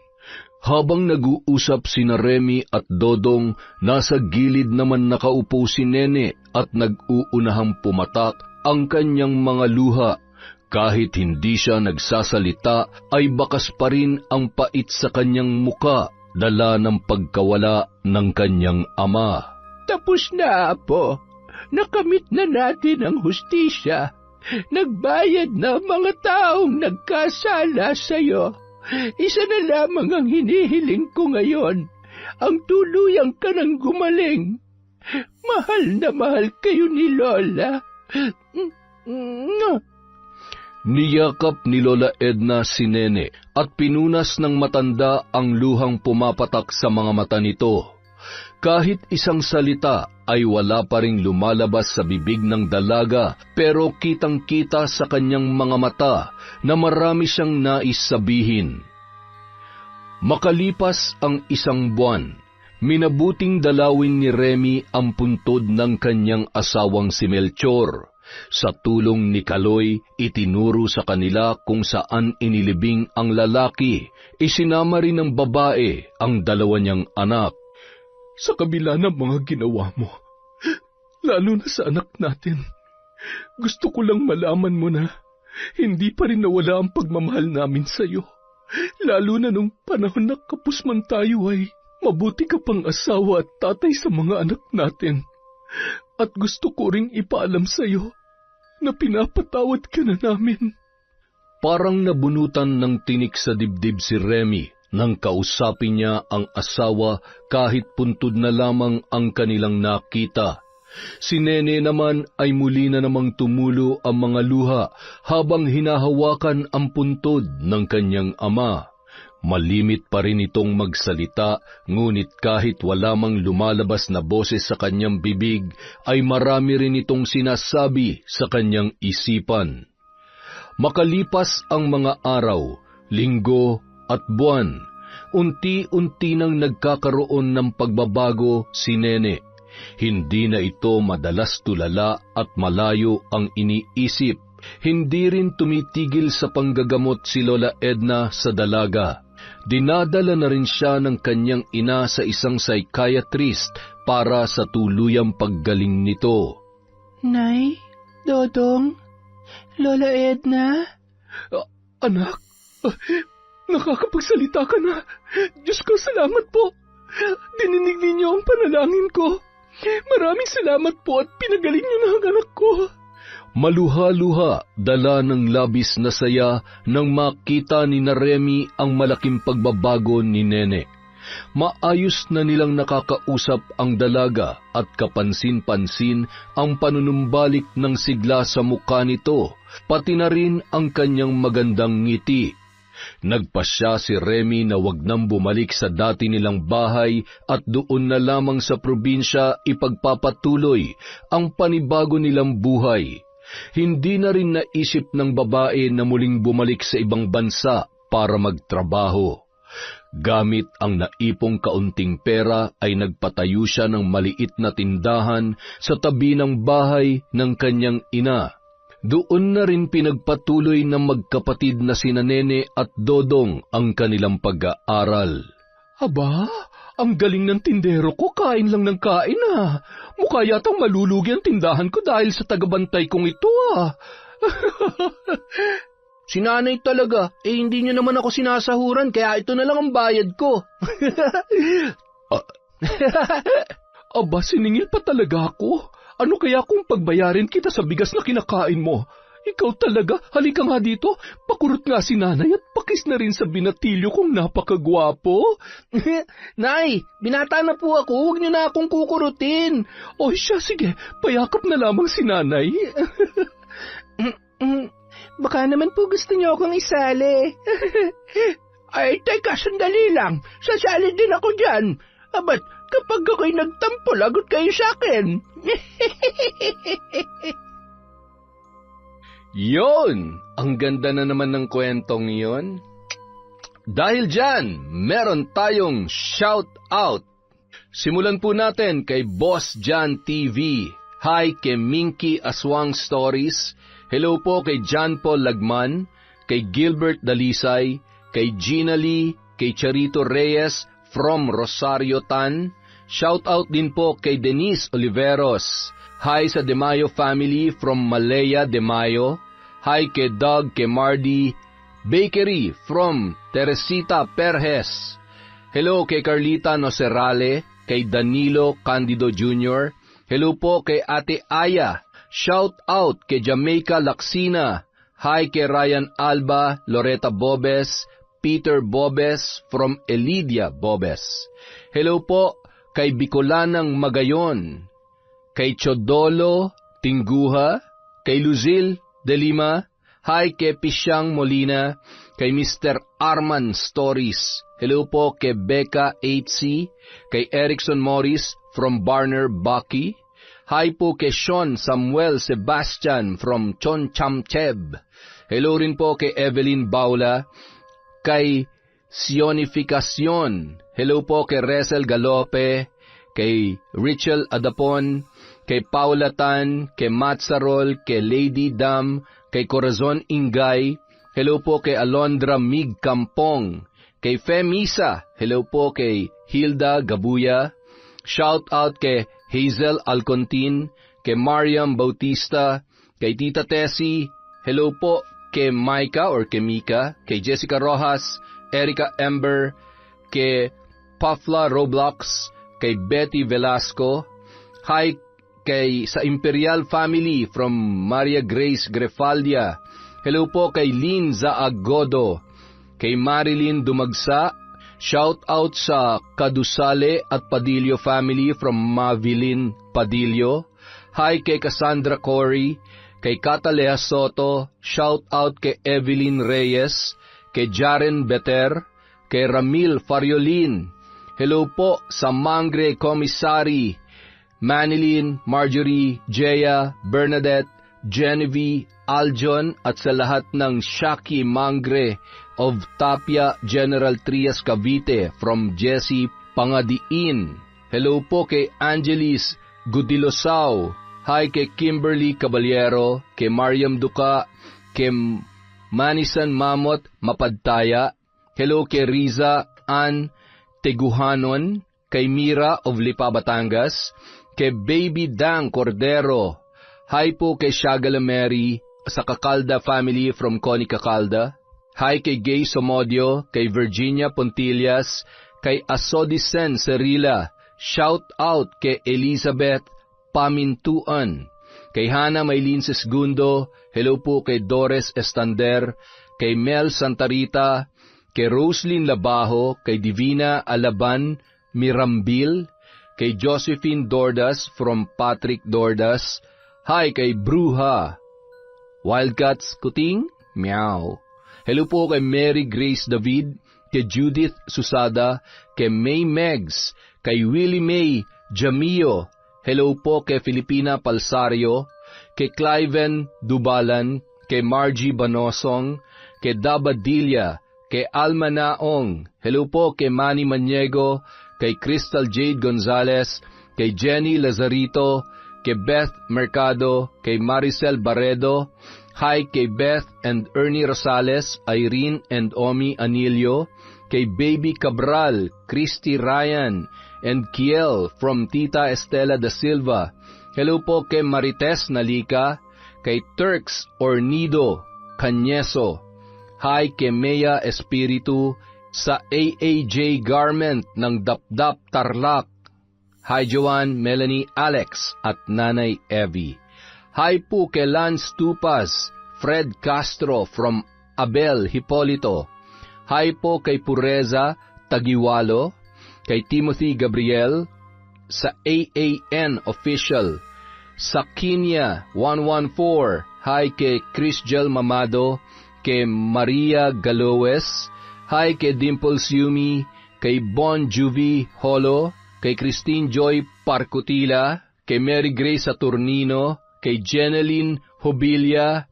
habang nag-uusap sina Remy at Dodong, nasa gilid naman nakaupo si Nene at nag-uunahang pumatak ang kanyang mga luha. Kahit hindi siya nagsasalita, ay bakas pa rin ang pait sa kanyang muka, dala ng pagkawala ng kanyang ama. Tapos na, Apo. Nakamit na natin ang hustisya. Nagbayad na mga taong nagkasala sa'yo. Isa na lamang ang hinihiling ko ngayon, ang tuluyang ka ng gumaling. Mahal na mahal kayo ni Lola. Niyakap ni Lola Edna si Nene at pinunas ng matanda ang luhang pumapatak sa mga mata nito. Kahit isang salita ay wala pa ring lumalabas sa bibig ng dalaga, pero kitang-kita sa kanyang mga mata na marami siyang nais sabihin. Makalipas ang isang buwan, minabuting dalawin ni Remy ang puntod ng kanyang asawang si Melchor. Sa tulong ni Kaloy, itinuro sa kanila kung saan inilibing ang lalaki. Isinama rin ng babae ang dalawa niyang anak. Sa kabila ng mga ginawa mo, lalo na sa anak natin, gusto ko lang malaman mo na hindi pa rin nawala ang pagmamahal namin sa iyo. Lalo na nung panahon na kapos man tayo ay mabuti ka pang asawa at tatay sa mga anak natin. At gusto ko ring ipaalam sa iyo na pinapatawad ka na namin. Parang nabunutan ng tinik sa dibdib si Remy nang kausapin niya ang asawa kahit puntod na lamang ang kanilang nakita. Si Nene naman ay muli na namang tumulo ang mga luha habang hinahawakan ang puntod ng kanyang ama. Malimit pa rin itong magsalita, ngunit kahit wala mang lumalabas na boses sa kanyang bibig, ay marami rin itong sinasabi sa kanyang isipan. Makalipas ang mga araw, linggo at buwan, unti-unti nang nagkakaroon ng pagbabago si Nene. Hindi na ito madalas tulala at malayo ang iniisip. Hindi rin tumitigil sa panggagamot si Lola Edna sa dalaga. Dinadala na rin siya ng kanyang ina sa isang psychiatrist para sa tuluyang paggaling nito. Nay, Dodong, Lola Edna? Anak, nakakapagsalita ka na. Diyos ko, salamat po. Dininig ninyo ang panalangin ko. Maraming salamat po at pinagaling niyo na ang anak ko. Maluha-luha, dala ng labis na saya nang makita ni Remy ang malaking pagbabago ni Nene. Maayos na nilang nakakausap ang dalaga at kapansin-pansin ang panunumbalik ng sigla sa mukha nito, pati na rin ang kanyang magandang ngiti. Nagpasya si Remy na wag nang bumalik sa dati nilang bahay at doon na lamang sa probinsya ipagpapatuloy ang panibago nilang buhay. Hindi na rin naisip ng babae na muling bumalik sa ibang bansa para magtrabaho. Gamit ang naipong kaunting pera ay nagpatayo siya ng maliit na tindahan sa tabi ng bahay ng kanyang ina. Doon na rin pinagpatuloy ng magkapatid na sina Nene at Dodong ang kanilang pag-aaral. Aba, ang galing ng tindero ko, kain lang ng kain ah. Mukha yatang malulugi ang tindahan ko dahil sa tagabantay kong ito ah. Si nanay talaga, hindi niyo naman ako sinasahuran, kaya ito na lang ang bayad ko. Aba, siningil pa talaga ako. Ano kaya kung pagbayarin kita sa bigas na kinakain mo? Ikaw talaga, halika nga dito, pakurot nga si nanay at pakis na rin sa binatilyo kong napakagwapo. Nay, binata na po ako, huwag niyo na akong kukurutin. O siya, sige, payakap na lamang si nanay. Baka naman po gusto niyo akong isali. Ay, teka, sandali lang. Sasali din ako dyan. Abat, kapag ako'y nagtampo, lagot kayo sa akin. Yon! Ang ganda na naman ng kwentong yon. Dahil dyan, meron tayong shout out. Simulan po natin kay Boss John TV. Hi kay Minky Aswang Stories. Hello po kay John Paul Lagman, kay Gilbert Dalisay, kay Gina Lee, kay Charito Reyes from Rosario Tan. Shout out din po kay Denise Oliveros. Hi sa De Mayo family from Malaya De Mayo. Hi kay Doug kay Mardy Bakery from Teresita Perez. Hello kay Carlita Nocerale, kay Danilo Candido Jr. Hello po kay Ate Aya. Shout out kay Jamaica Laksina. Hi kay Ryan Alba, Loretta Bobes, Peter Bobes from Elidia Bobes. Hello po kay Bicolanang Magayon, kay Chodolo Tingguha, kay Luzil De Lima. Hi kay Pisyang Molina, kay Mr. Arman Stories. Hello po kay Becca 8C, kay Erickson Morris from Barner Baki. Hi po kay Sean Samuel Sebastian from Chonchamcheb. Hello rin po kay Evelyn Baula, kay Sionificacion. Hello po kay Resel Galope, kay Richel Adapon, kay Paula Tan, kay Matsarol, kay Lady Dam, kay Corazon Ingay. Hello po kay Alondra Mig Kampong, kay Femisa. Hello po kay Hilda Gabuya. Shout out kay Hazel Alcontin, kay Mariam Bautista, kay Tita Tessie. Hello po kay Micah or kay Mika, kay Jessica Rojas, Erica Ember, kay Pafla Roblox, kay Betty Velasco. Hi kay sa Imperial family from Maria Grace Grefaldia. Hello po kay Lynn Zaagodo, kay Marilyn Dumagsa. Shout out sa Kadusale at Padillo family from Mavilin Padillo. Hi kay Cassandra Cory, kay Catalea Soto. Shout out kay Evelyn Reyes, kay Jaren Beter, kay Ramil Fariolin. Hello po sa Mangre Commissary, Manilyn, Marjorie, Jea, Bernadette, Genevieve, Aljon at sa lahat ng Shaki Mangre of Tapia General Trias Cavite from Jessie Pangadiin. Hello po kay Angelis Gudilosao. Hi kay Kimberly Caballero, kay Mariam Duca, kay Manisan Mamot Mapadtaya. Hello kay Riza Ann Teguhanon, kay Mira of Lipa, Batangas, kay Baby Dang Cordero. Hi po kay Shagala Mary sa Kakalda family from Connie Kakalda. Hi kay Gay Somodio, kay Virginia Pontillas, kay Asodisen Cerila. Shout out kay Elizabeth Pamintuan, kay Hana Maylin Sesgundo. Hello po kay Dores Estander, kay Mel Santarita, kay Roslyn Labajo, kay Divina Alaban Mirambil, kay Josephine Dordas from Patrick Dordas, hi kay Bruja, Wildcats Kuting, meow. Hello po kay Mary Grace David, kay Judith Susada, kay May Megs, kay Willie May Jamio, hello po kay Filipina Palsario, kay Cliven Dubalan, kay Margie Banosong, kay Dabadilla, kay Alma Naong, hello po kay Manny Maniego, kay Crystal Jade Gonzalez, kay Jenny Lazarito, kay Beth Mercado, kay Maricel Barredo, hi kay Beth and Ernie Rosales, Irene and Omi Anilio, kay Baby Cabral, Christy Ryan, and Kiel from Tita Estela da Silva. Hello po kay Marites Nalika, kay Turks Ornido Canyeso, hi kay Mea Espiritu, sa AAJ Garment ng Dapdap Tarlac. Hi Joanne, Melanie, Alex, at Nanay Evie. Hi po kay Lance Tupas, Fred Castro from Abel Hipolito. Hi po kay Pureza Tagiwalo, kay Timothy Gabriel, sa AAN Official. Sa Kinya 114, hi kay Chris Gel Mamado, kay Maria Galoes, hi kay Dimples Yumi, kay Bon Juvie Holo, kay Christine Joy Parcutila, kay Mary Grace Saturnino, kay Jeneline Hobilia,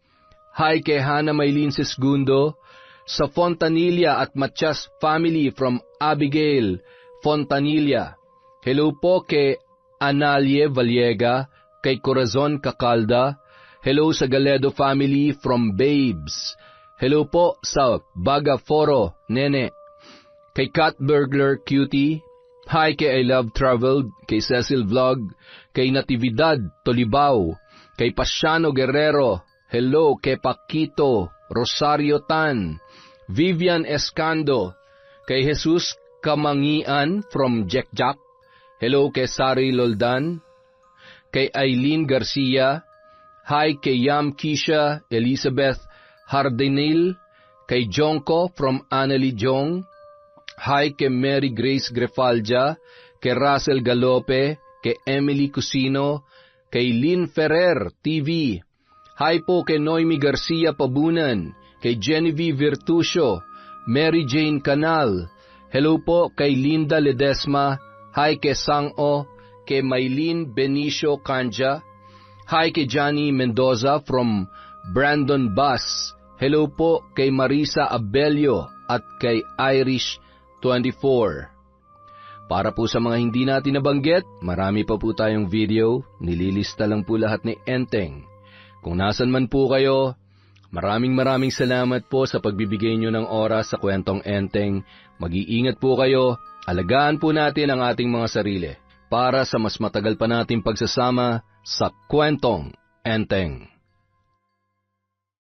hi kay Hannah Maylin Sesgundo, sa Fontanilla at Matias family from Abigail Fontanilla. Hello po kay Analie Vallega, kay Corazon Cacalda, hello sa Galedo family from Babes. Hello po sa Bagaforo, Nene. Kay Cat Burglar Cutie, hi kay I Love Traveled, kay Cecil Vlog, kay Natividad Tolibao, kay Pasiano Guerrero, hello kay Paquito Rosario Tan, Vivian Escando, kay Jesus Kamangian from Jack Jack, hello kay Sari Loldan, kay Eileen Garcia, hi kay Yam Kisha Elizabeth Hardinil, kay Jonko from Annalie Jong, hi kay Mary Grace Grefalja, kay Russell Galope, kay Emily Cusino, kay Lynn Ferrer TV, hi po kay Noemi Garcia Pabunan, kay Genevieve Virtusio, Mary Jane Canal, hello po kay Linda Ledesma, hi kay Sang-o, kay Maylene Benicio Canja, hi kay Johnny Mendoza from Brandon Bass, hello po kay Marisa Abelio at kay Irish 24. Para po sa mga hindi natin nabanggit, marami pa po tayong video, nililista lang po lahat ni Enteng. Kung nasan man po kayo, maraming salamat po sa pagbibigay nyo ng oras sa Kwentong Enteng. Mag-iingat po kayo, alagaan po natin ang ating mga sarili para sa mas matagal pa nating pagsasama sa Kwentong Enteng.